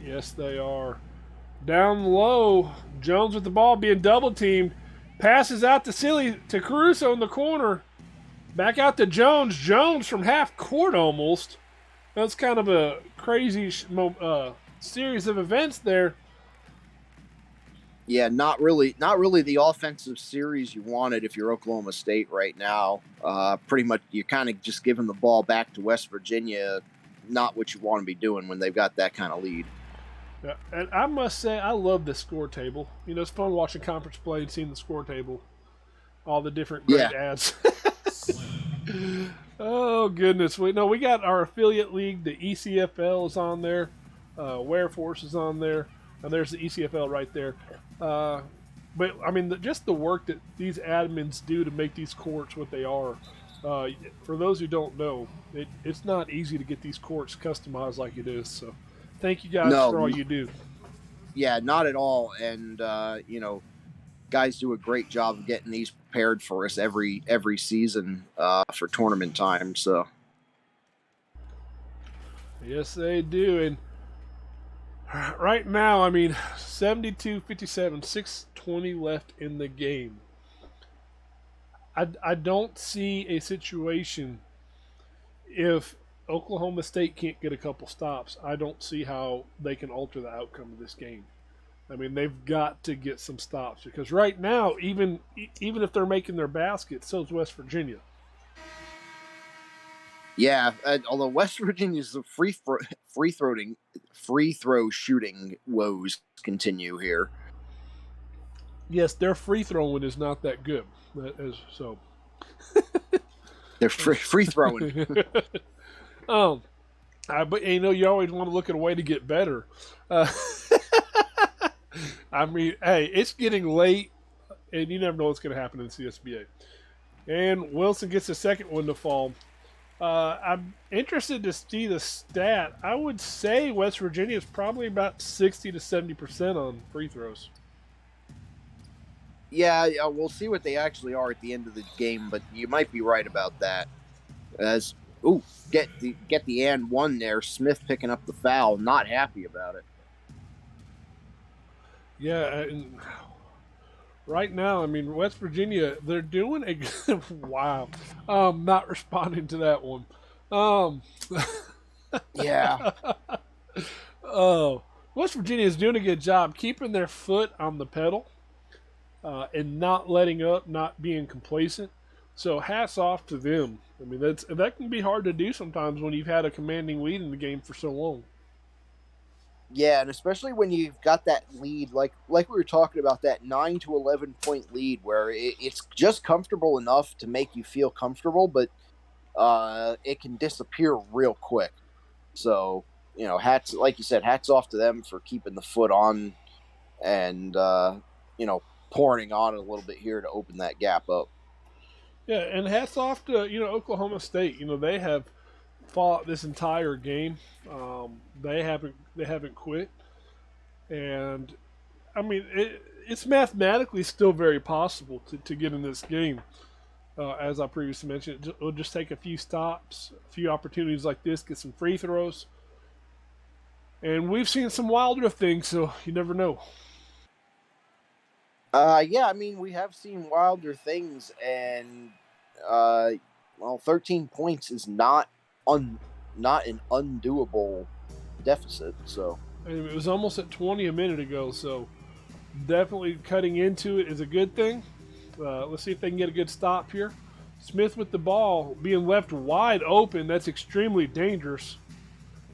S1: Yes, they are. Down low, Jones with the ball being double teamed. Passes out to Caruso in the corner. Back out to Jones. Jones from half court almost. That's kind of a crazy series of events there.
S3: Yeah, not really the offensive series you wanted if you're Oklahoma State right now. Pretty much you're kind of just giving the ball back to West Virginia, not what you want to be doing when they've got that kind of lead.
S1: Yeah, and I must say, I love this score table. It's fun watching conference play and seeing the score table. All the different great ads. Oh, goodness. We got our affiliate league. The ECFL is on there. Ware Force is on there. And there's the ECFL right there. But, I mean, just the work that these admins do to make these courts what they are. For those who don't know, it's not easy to get these courts customized like it is. So, thank you guys for all you do.
S3: Yeah, not at all. And, guys do a great job of getting these prepared for us every season for tournament time. So,
S1: yes, they do. And right now, I mean, 72-57, 6:20 left in the game. I don't see a situation if Oklahoma State can't get a couple stops. I don't see how they can alter the outcome of this game. I mean, they've got to get some stops because right now, even if they're making their basket, so is West Virginia.
S3: Yeah, although West Virginia's free throw shooting woes continue here.
S1: Yes, their free throwing is not that good. So
S3: they're free throwing.
S1: But you always want to look at a way to get better. I mean, hey, it's getting late, and you never know what's going to happen in the CSBA. And Wilson gets the second one to fall. I'm interested to see the stat. I would say West Virginia is probably about 60 to 70% on free throws.
S3: Yeah, we'll see what they actually are at the end of the game, but you might be right about that. As get the and one there. Smith picking up the foul, not happy about it.
S1: Yeah, and right now, I mean, West Virginia, they're doing a good. Wow, not responding to that one. Um,
S3: Yeah,
S1: oh, West Virginia is doing a good job keeping their foot on the pedal and not letting up, not being complacent. So hats off to them. I mean, that can be hard to do sometimes when you've had a commanding lead in the game for so long.
S3: yeah, and especially when you've got that lead, like we were talking about, that 9 to 11 point lead, where it's just comfortable enough to make you feel comfortable, but it can disappear real quick. So hats, like you said, hats off to them for keeping the foot on and pouring on a little bit here to open that gap up.
S1: Yeah, and hats off to Oklahoma State. They have fought this entire game. They haven't quit, and I mean it's mathematically still very possible to get in this game. As I previously mentioned, it'll just take a few stops, a few opportunities like this, get some free throws, and we've seen some wilder things, so you never know.
S3: Yeah, I mean, we have seen wilder things, and 13 points is not an undoable deficit. So
S1: And it was almost at 20 a minute ago, so definitely cutting into it is a good thing. Let's see if they can get a good stop here. Smith with the ball being left wide open. That's extremely dangerous.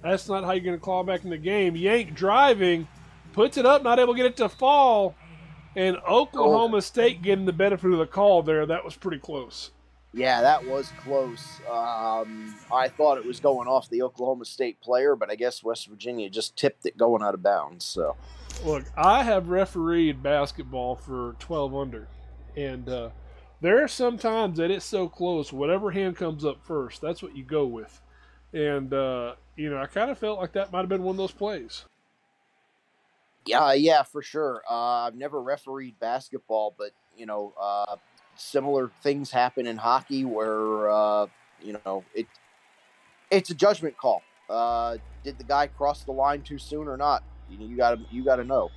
S1: That's not how you're going to claw back in the game. Yank driving, puts it up, not able to get it to fall. And Oklahoma State getting the benefit of the call there. That was pretty close.
S3: yeah, that was close. I thought it was going off the Oklahoma State player, but I guess West Virginia just tipped it going out of bounds. So
S1: Look, I have refereed basketball for 12 under. And there are some times that it's so close, whatever hand comes up first, that's what you go with. And, I kind of felt like that might have been one of those plays.
S3: yeah, for sure. I've never refereed basketball, but similar things happen in hockey where it's a judgment call. Did the guy cross the line too soon or not? You gotta know.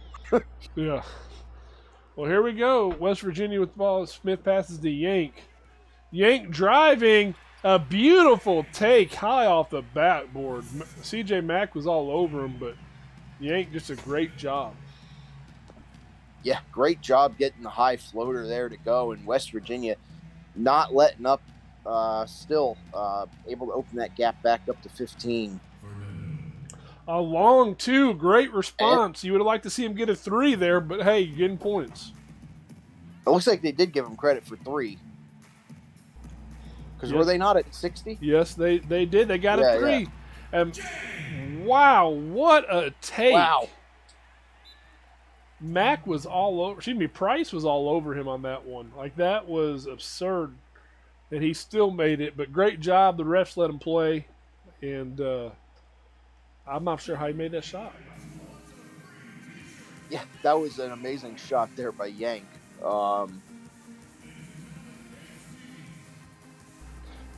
S1: Yeah. Well, here we go. West Virginia with the ball. Smith passes to Yank. Yank driving. A beautiful take high off the backboard. CJ Mack was all over him, but Yank just a great job.
S3: Yeah, great job getting the high floater there to go. And West Virginia not letting up, still able to open that gap back up to 15.
S1: A long two. Great response. You would have liked to see him get a three there, but hey, you're getting points.
S3: It looks like they did give him credit for 3. Because were they not at 60?
S1: Yes, they did. They got a 3. Yeah. And wow, what a take.
S3: Wow.
S1: Mack was all over. Price was all over him on that one. Like, that was absurd. And he still made it. But great job. The refs let him play. And I'm not sure how he made that shot.
S3: Yeah, that was an amazing shot there by Yank.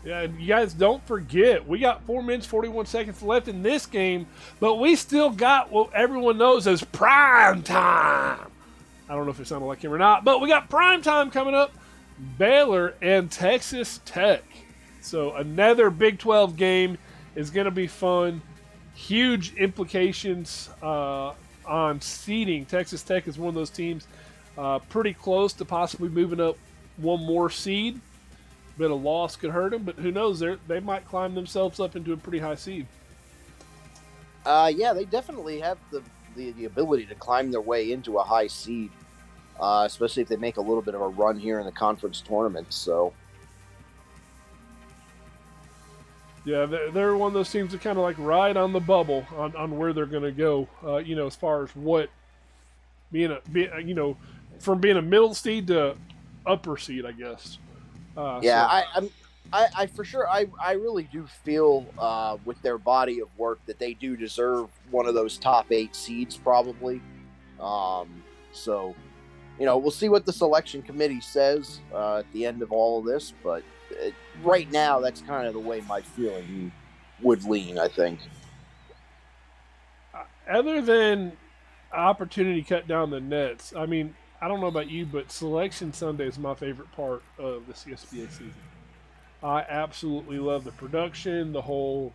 S1: Yeah, and you guys don't forget, we got 4 minutes, 41 seconds left in this game, but we still got what everyone knows as prime time. I don't know if it sounded like him or not, but we got prime time coming up. Baylor and Texas Tech. So another Big 12 game is going to be fun. Huge implications on seeding. Texas Tech is one of those teams pretty close to possibly moving up one more seed. But a loss could hurt them, but who knows? They might climb themselves up into a pretty high seed.
S3: Yeah, they definitely have the ability to climb their way into a high seed, especially if they make a little bit of a run here in the conference tournament. So,
S1: yeah, they're one of those teams that kind of like ride on the bubble on where they're going to go. As far as what from being a middle seed to upper seed, I guess.
S3: I for sure, I really do feel with their body of work that they do deserve one of those top 8 seeds probably. So we'll see what the selection committee says at the end of all of this, but right now, that's kind of the way my feeling would lean, I think.
S1: Other than opportunity to cut down the nets, I mean, I don't know about you, but Selection Sunday is my favorite part of the CSBA season. I absolutely love the production, the whole,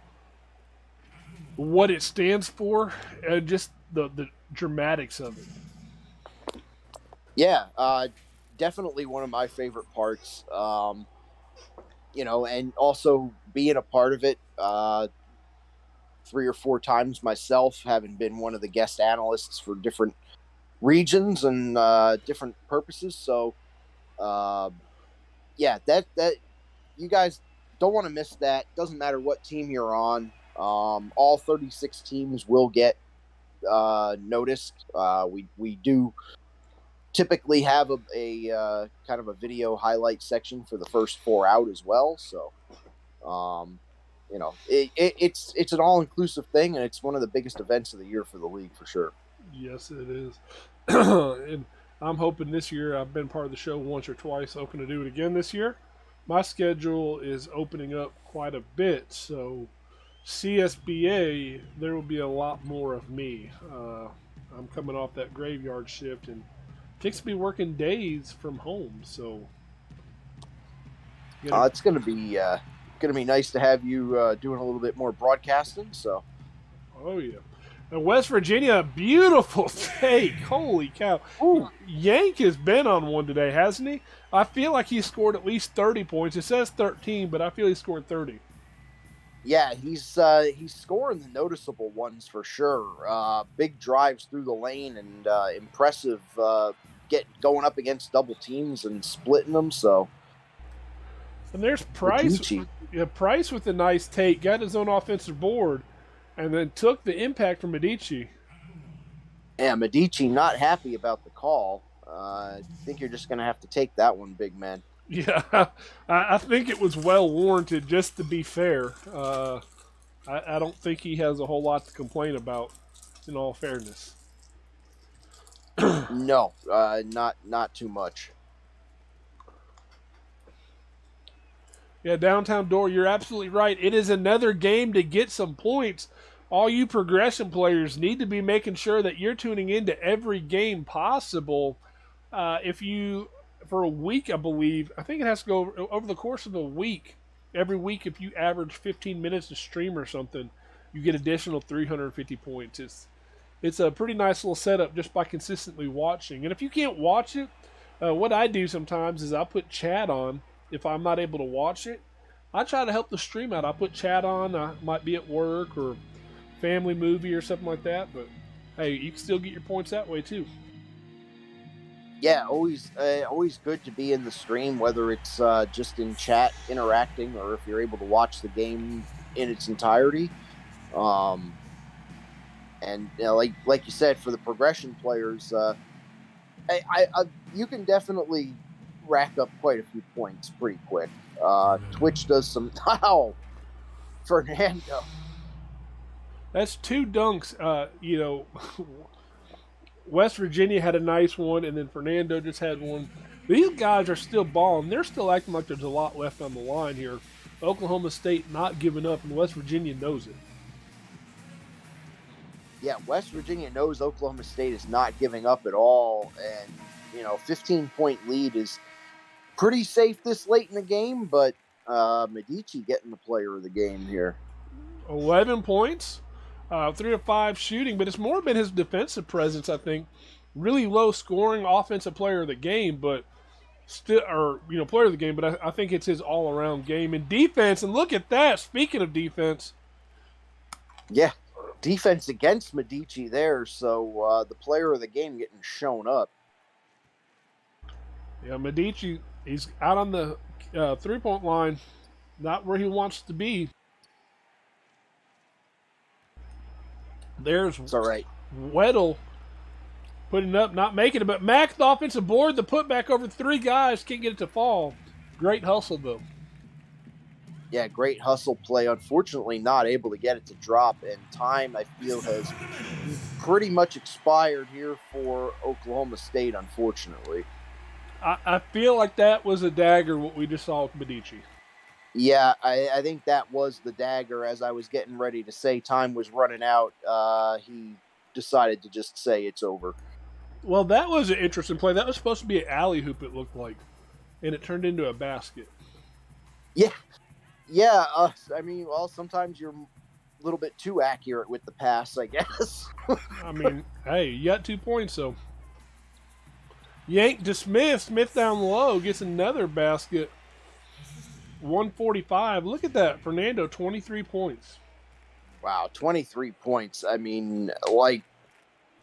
S1: what it stands for, and just the dramatics of it.
S3: Yeah, definitely one of my favorite parts. And also being a part of it 3 or 4 times myself, having been one of the guest analysts for different regions and different purposes. So, that you guys don't want to miss that. Doesn't matter what team you're on. All 36 teams will get noticed. We do typically have a kind of a video highlight section for the first 4 out as well. So, it's an all-inclusive thing, and it's one of the biggest events of the year for the league for sure.
S1: Yes, it is. And I'm hoping this year, I've been part of the show once or twice, hoping to do it again this year. My schedule is opening up quite a bit, so CSBA, there will be a lot more of me. I'm coming off that graveyard shift and fix to be working days from home, so
S3: it's going to be nice to have you doing a little bit more broadcasting. So,
S1: oh yeah. And West Virginia, beautiful take. Holy cow.
S3: Ooh.
S1: Yank has been on one today, hasn't he? I feel like he scored at least 30 points. It says 13, but I feel he scored 30.
S3: Yeah, he's scoring the noticeable ones for sure. Big drives through the lane and impressive going up against double teams and splitting them. So,
S1: and there's Price.
S3: Medici.
S1: Yeah, Price with a nice take, got his own offensive board, and then took the impact from Medici.
S3: Yeah, Medici not happy about the call. I think you're just going to have to take that one, big man.
S1: Yeah, I think it was well warranted, just to be fair. I don't think he has a whole lot to complain about, in all fairness.
S3: No, not too much.
S1: Yeah, Downtown Door, you're absolutely right. It is another game to get some points. All you progression players need to be making sure that you're tuning into every game possible. If you, for a week, I believe, I think it has to go over the course of a week. Every week, if you average 15 minutes to stream or something, you get additional 350 points. It's a pretty nice little setup just by consistently watching. And if you can't watch it, what I do sometimes is I'll put chat on. If I'm not able to watch it, I try to help the stream out. I put chat on. I might be at work or family movie or something like that. But, hey, you can still get your points that way, too.
S3: Yeah, always good to be in the stream, whether it's just in chat interacting or if you're able to watch the game in its entirety. And like you said, for the progression players, you can definitely rack up quite a few points pretty quick. Twitch does some. Wow, Fernando.
S1: That's 2 dunks. West Virginia had a nice one, and then Fernando just had one. These guys are still balling. They're still acting like there's a lot left on the line here. Oklahoma State not giving up, and West Virginia knows it.
S3: Yeah, West Virginia knows Oklahoma State is not giving up at all, and 15-point lead is pretty safe this late in the game. But Medici getting the player of the game here.
S1: 11 points. 3 of 5 shooting, but it's more been his defensive presence, I think. Really low scoring offensive player of the game, but still, player of the game, but I think it's his all around game and defense. And look at that. Speaking of defense.
S3: Yeah, defense against Medici there. So the player of the game getting shown up.
S1: Yeah, Medici, he's out on the 3-point line, not where he wants to be. There's
S3: it's all right.
S1: Weddle putting up, not making it, but Mack, the offensive board, the putback over 3 guys, can't get it to fall. Great hustle, though.
S3: Yeah, great hustle play. Unfortunately, not able to get it to drop. And time, I feel, has pretty much expired here for Oklahoma State, unfortunately.
S1: I feel like that was a dagger, what we just saw with Medici.
S3: Yeah, I think that was the dagger. As I was getting ready to say time was running out, he decided to just say it's over.
S1: Well, that was an interesting play. That was supposed to be an alley hoop, it looked like, and it turned into a basket.
S3: Yeah, yeah. I mean, well, sometimes you're a little bit too accurate with the pass, I guess.
S1: I mean, hey, you got 2 points, so. Yank dismissed. Smith down low gets another basket. 145. Look at that. Fernando, 23 points.
S3: Wow, 23 points. I mean, like,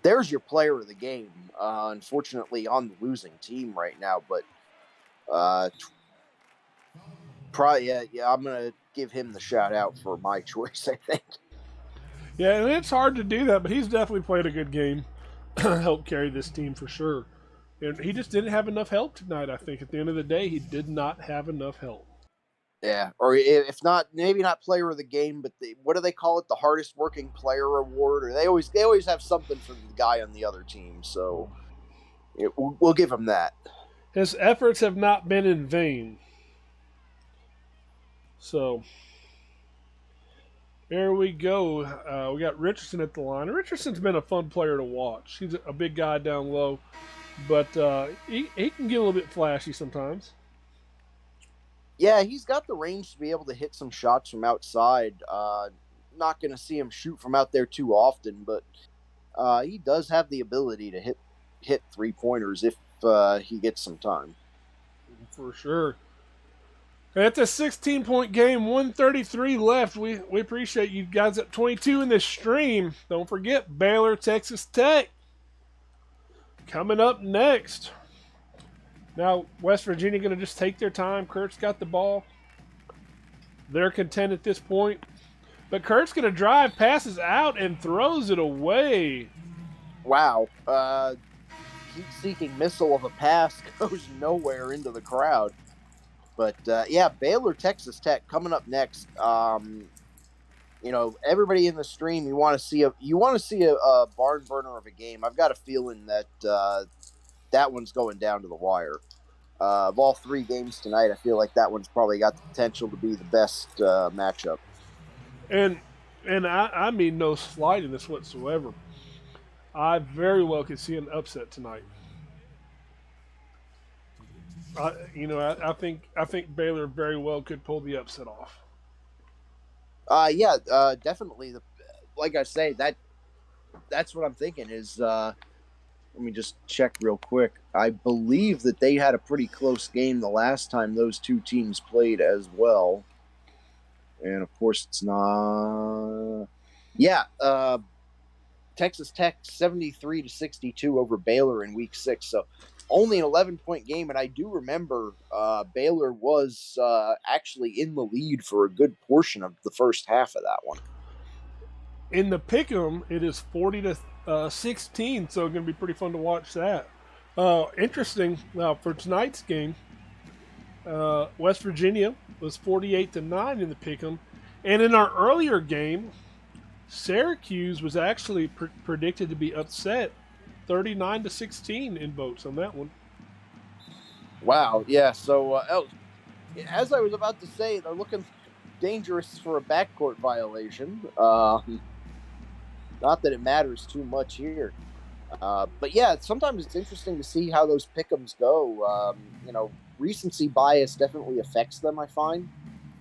S3: there's your player of the game. Unfortunately, on the losing team right now, but probably yeah. I'm gonna give him the shout out for my choice. I think.
S1: Yeah, and it's hard to do that, but he's definitely played a good game. Helped carry this team for sure. And he just didn't have enough help tonight, I think. At the end of the day, he did not have enough help.
S3: Yeah, or if not, maybe not player of the game, but what do they call it? The hardest working player award, or they always have something for the guy on the other team. So we'll give him that.
S1: His efforts have not been in vain. So there we go. We got Richardson at the line. Richardson's been a fun player to watch. He's a big guy down low, but he can get a little bit flashy sometimes.
S3: Yeah, he's got the range to be able to hit some shots from outside. Not going to see him shoot from out there too often, but he does have the ability to hit 3-pointers if he gets some time.
S1: For sure. It's a 16-point game, 133 left. We appreciate you guys at 22 in this stream. Don't forget Baylor, Texas Tech coming up next. Now, West Virginia going to just take their time. Kurt's got the ball. They're content at this point. But Kurt's going to drive, passes out, and throws it away.
S3: Wow. Heat-seeking missile of a pass goes nowhere into the crowd. But, yeah, Baylor, Texas Tech coming up next. Everybody in the stream, you want to see a barn burner of a game. I've got a feeling that that one's going down to the wire. Of all 3 games tonight, I feel like that one's probably got the potential to be the best matchup.
S1: And I mean no slight in this whatsoever. I very well could see an upset tonight. I think Baylor very well could pull the upset off.
S3: Definitely. Like I say, that's what I'm thinking is. Let me just check real quick. I believe that they had a pretty close game the last time those 2 teams played as well. And, of course, it's not... Yeah, Texas Tech 73-62 over Baylor in Week 6. So only an 11-point game. And I do remember Baylor was actually in the lead for a good portion of the first half of that one.
S1: In the pick'em, it is 40-16, so it's going to be pretty fun to watch that. Interesting. Now for tonight's game, West Virginia was 48-9 in the pick'em, and in our earlier game, Syracuse was actually predicted to be upset, 39-16 in votes on that one.
S3: Wow. Yeah. So as I was about to say, they're looking dangerous for a backcourt violation. Not that it matters too much here. But yeah, sometimes it's interesting to see how those pick'ems go. Recency bias definitely affects them, I find.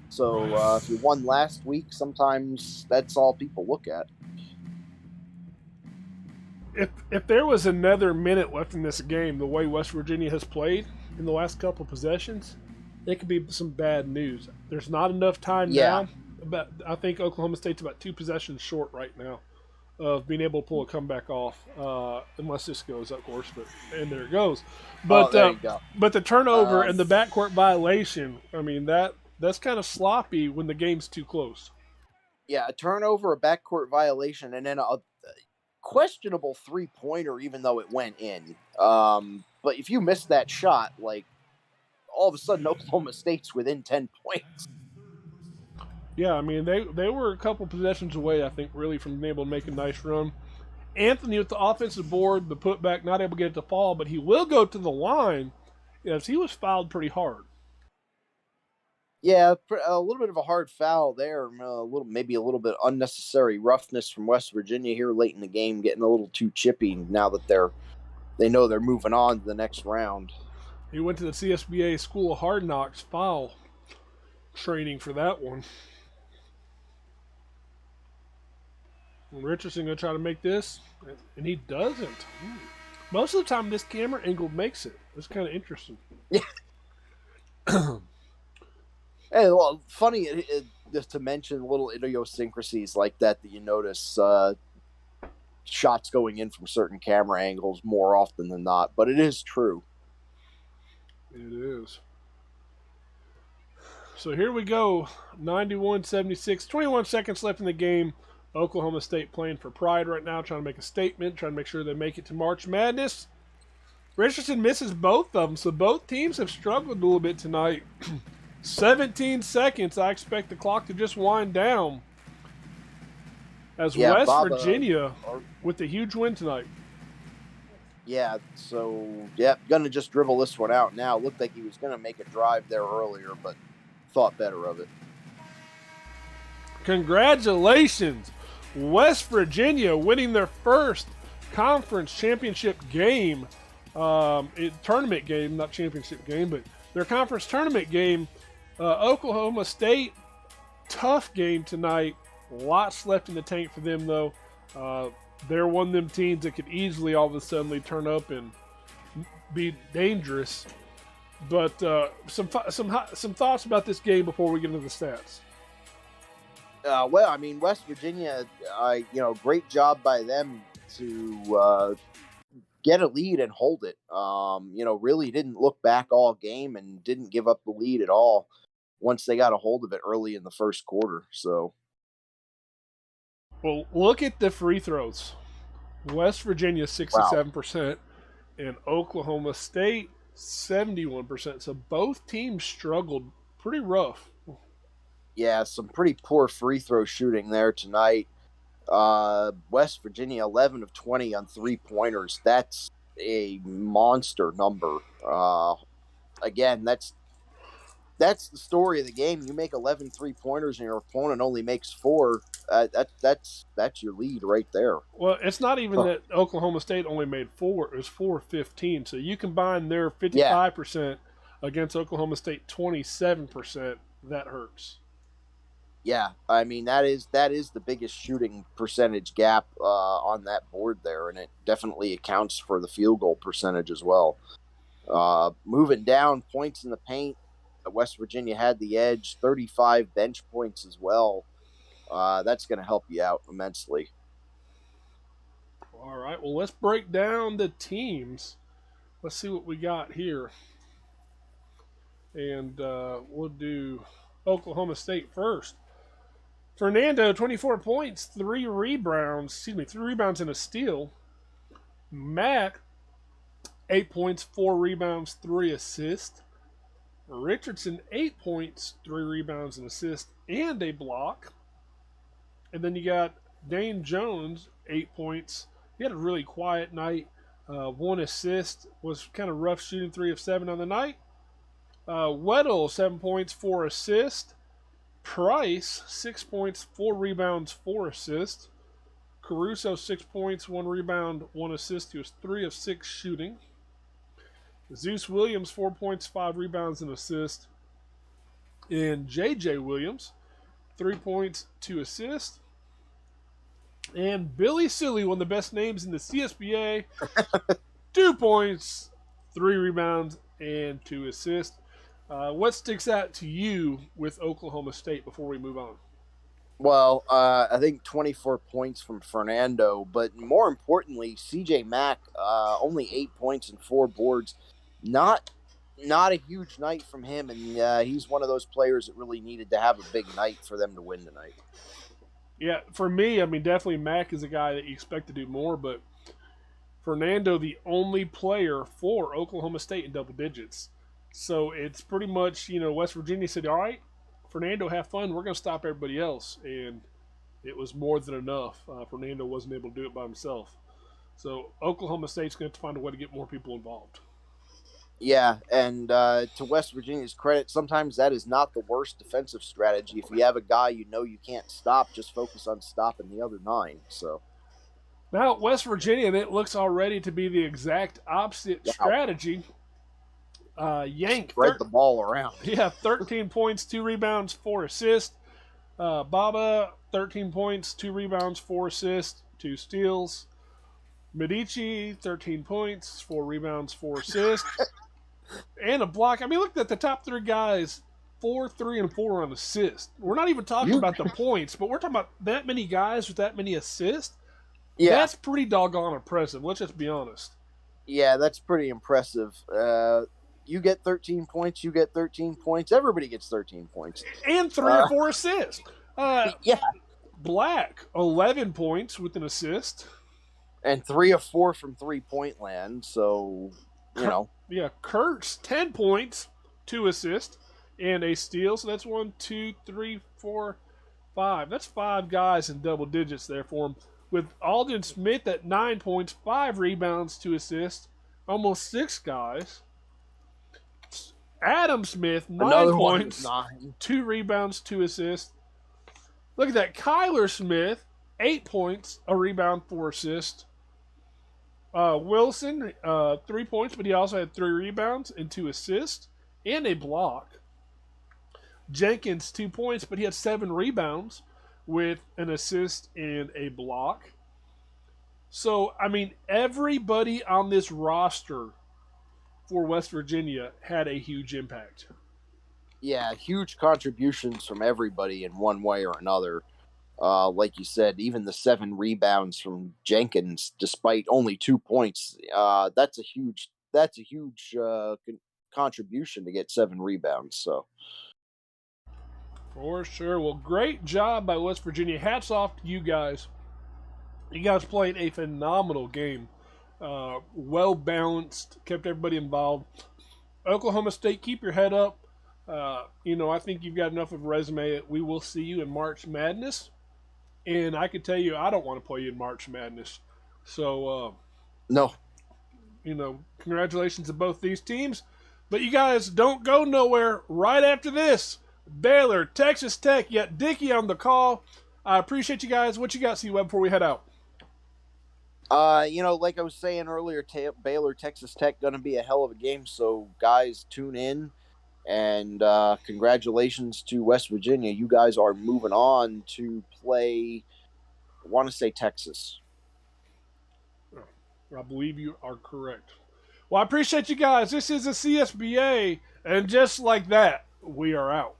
S3: So if you won last week, sometimes that's all people look at.
S1: If there was another minute left in this game, the way West Virginia has played in the last couple of possessions, it could be some bad news. There's not enough time now. But I think Oklahoma State's about 2 possessions short right now of being able to pull a comeback off, unless this goes, of course. And there it goes. But
S3: there you go.
S1: But the turnover and the backcourt violation, I mean that's kind of sloppy when the game's too close.
S3: Yeah, a turnover, a backcourt violation, and then a questionable 3-pointer, even though it went in. But if you miss that shot, like all of a sudden Oklahoma State's within 10 points.
S1: Yeah, I mean, they were a couple possessions away, I think, really, from being able to make a nice run. Anthony with the offensive board, the putback, not able to get it to fall, but he will go to the line as he was fouled pretty hard.
S3: Yeah, a little bit of a hard foul there. Maybe a little bit unnecessary roughness from West Virginia here late in the game, getting a little too chippy now that they know they're moving on to the next round.
S1: He went to the CSBA School of Hard Knocks foul training for that one. And Richardson going to try to make this, and he doesn't. Most of the time, this camera angle makes it. It's kind of interesting.
S3: Yeah. Hey, well, funny just to mention little idiosyncrasies like that you notice shots going in from certain camera angles more often than not, but it is true.
S1: It is. So here we go, 91-76, 21 seconds left in the game. Oklahoma State playing for pride right now, trying to make a statement, trying to make sure they make it to March Madness. Richardson misses both of them, so both teams have struggled a little bit tonight. 17 seconds. I expect the clock to just wind down as West Virginia with a huge win tonight.
S3: Yeah, so, going to just dribble this one out now. Looked like he was going to make a drive there earlier, but thought better of it.
S1: Congratulations. West Virginia winning their first conference championship game. Tournament game, not championship game, but their conference tournament game. Oklahoma State, tough game tonight. Lots left in the tank for them, though. They're one of them teams that could easily all of a sudden turn up and be dangerous. But some thoughts about this game before we get into the stats.
S3: Well, I mean, West Virginia, great job by them to get a lead and hold it. Really didn't look back all game and didn't give up the lead at all once they got a hold of it early in the first quarter. So,
S1: well, look at the free throws. West Virginia 67% and Oklahoma State 71%. So both teams struggled pretty rough.
S3: Yeah, some pretty poor free throw shooting there tonight. West Virginia 11 of 20 on 3-pointers. That's a monster number. Again, that's the story of the game. You make 11 3-pointers and your opponent only makes 4. That's your lead right there.
S1: Well, it's not even that Oklahoma State only made 4. It was 4-15. So you combine their 55% against Oklahoma State 27%. That hurts.
S3: Yeah, I mean that is the biggest shooting percentage gap on that board there, and it definitely accounts for the field goal percentage as well. Moving down, points in the paint, West Virginia had the edge, 35 bench points as well. That's going to help you out immensely.
S1: All right, well, let's break down the teams. Let's see what we got here. And we'll do Oklahoma State first. Fernando, 24 points, 3 rebounds and a steal. Mac, 8 points, 4 rebounds, 3 assists. Richardson, 8 points, 3 rebounds, an assist, and a block. And then you got Dane Jones, 8 points. He had a really quiet night. 1 assist, was kind of rough shooting, 3 of 7 on the night. Weddle, 7 points, 4 assists. Price, 6 points, 4 rebounds, 4 assists. Caruso, 6 points, 1 rebound, 1 assist. He was 3 of 6 shooting. Zeus Williams, 4 points, 5 rebounds, and assist. And J.J. Williams, 3 points, 2 assists. And Billy Silly, one of the best names in the CSBA, 2 points, 3 rebounds, and 2 assists. What sticks out to you with Oklahoma State before we move on?
S3: Well, I think 24 points from Fernando, but more importantly, CJ Mack, only 8 points and 4 boards. Not a huge night from him, and he's one of those players that really needed to have a big night for them to win tonight.
S1: Yeah, for me, I mean, definitely Mack is a guy that you expect to do more, but Fernando, the only player for Oklahoma State in double digits. So it's pretty much, West Virginia said, all right, Fernando, have fun. We're going to stop everybody else. And it was more than enough. Fernando wasn't able to do it by himself. So Oklahoma State's going to have to find a way to get more people involved.
S3: Yeah, and to West Virginia's credit, sometimes that is not the worst defensive strategy. If you have a guy you know you can't stop, just focus on stopping the other 9. So
S1: now West Virginia, it looks already to be the exact opposite strategy. Yank
S3: spread the ball around.
S1: Yeah, 13 points, 2 rebounds, 4 assists. Baba, 13 points, 2 rebounds, 4 assists, 2 steals. Medici, 13 points, 4 rebounds, 4 assists, and a block. I mean, look at the top 3 guys, 4, 3, and 4 on assists. We're not even talking about the points, but we're talking about that many guys with that many assists. Yeah. That's pretty doggone impressive. Let's just be honest.
S3: Yeah, that's pretty impressive. You get 13 points, you get 13 points. Everybody gets 13 points.
S1: And 3 or 4 assists.
S3: Yeah.
S1: Black, 11 points with an assist.
S3: And 3 of 4 from 3-point land, so, you know.
S1: Yeah, Kurtz, 10 points, 2 assists, and a steal. So that's 1, 2, 3, 4, 5. That's 5 guys in double digits there for him. With Alden Smith at 9 points, 5 rebounds, 2 assists. Almost 6 guys. Adam Smith, 9 points, 2 rebounds, 2 assists. Look at that. Kyler Smith, 8 points, a rebound, 4 assists. Wilson, 3 points, but he also had 3 rebounds and 2 assists and a block. Jenkins, 2 points, but he had 7 rebounds with an assist and a block. So, I mean, everybody on this roster for West Virginia had a huge impact.
S3: Yeah, huge contributions from everybody in one way or another. Like you said, even the 7 rebounds from Jenkins, despite only 2 points, that's a huge contribution to get 7 rebounds. So,
S1: for sure. Well, great job by West Virginia. Hats off to you guys. You guys played a phenomenal game. Well balanced, kept everybody involved. Oklahoma State, keep your head up. I think you've got enough of a resume. We will see you in March Madness. And I can tell you, I don't want to play you in March Madness. So,
S3: no.
S1: Congratulations to both these teams. But you guys don't go nowhere. Right after this, Baylor, Texas Tech. You got Dickie on the call. I appreciate you guys. What you got, C-Web, before we head out?
S3: Like I was saying earlier, Baylor, Texas Tech, going to be a hell of a game. So, guys, tune in. And congratulations to West Virginia. You guys are moving on to play, I want to say Texas.
S1: I believe you are correct. Well, I appreciate you guys. This is a CSBA. And just like that, we are out.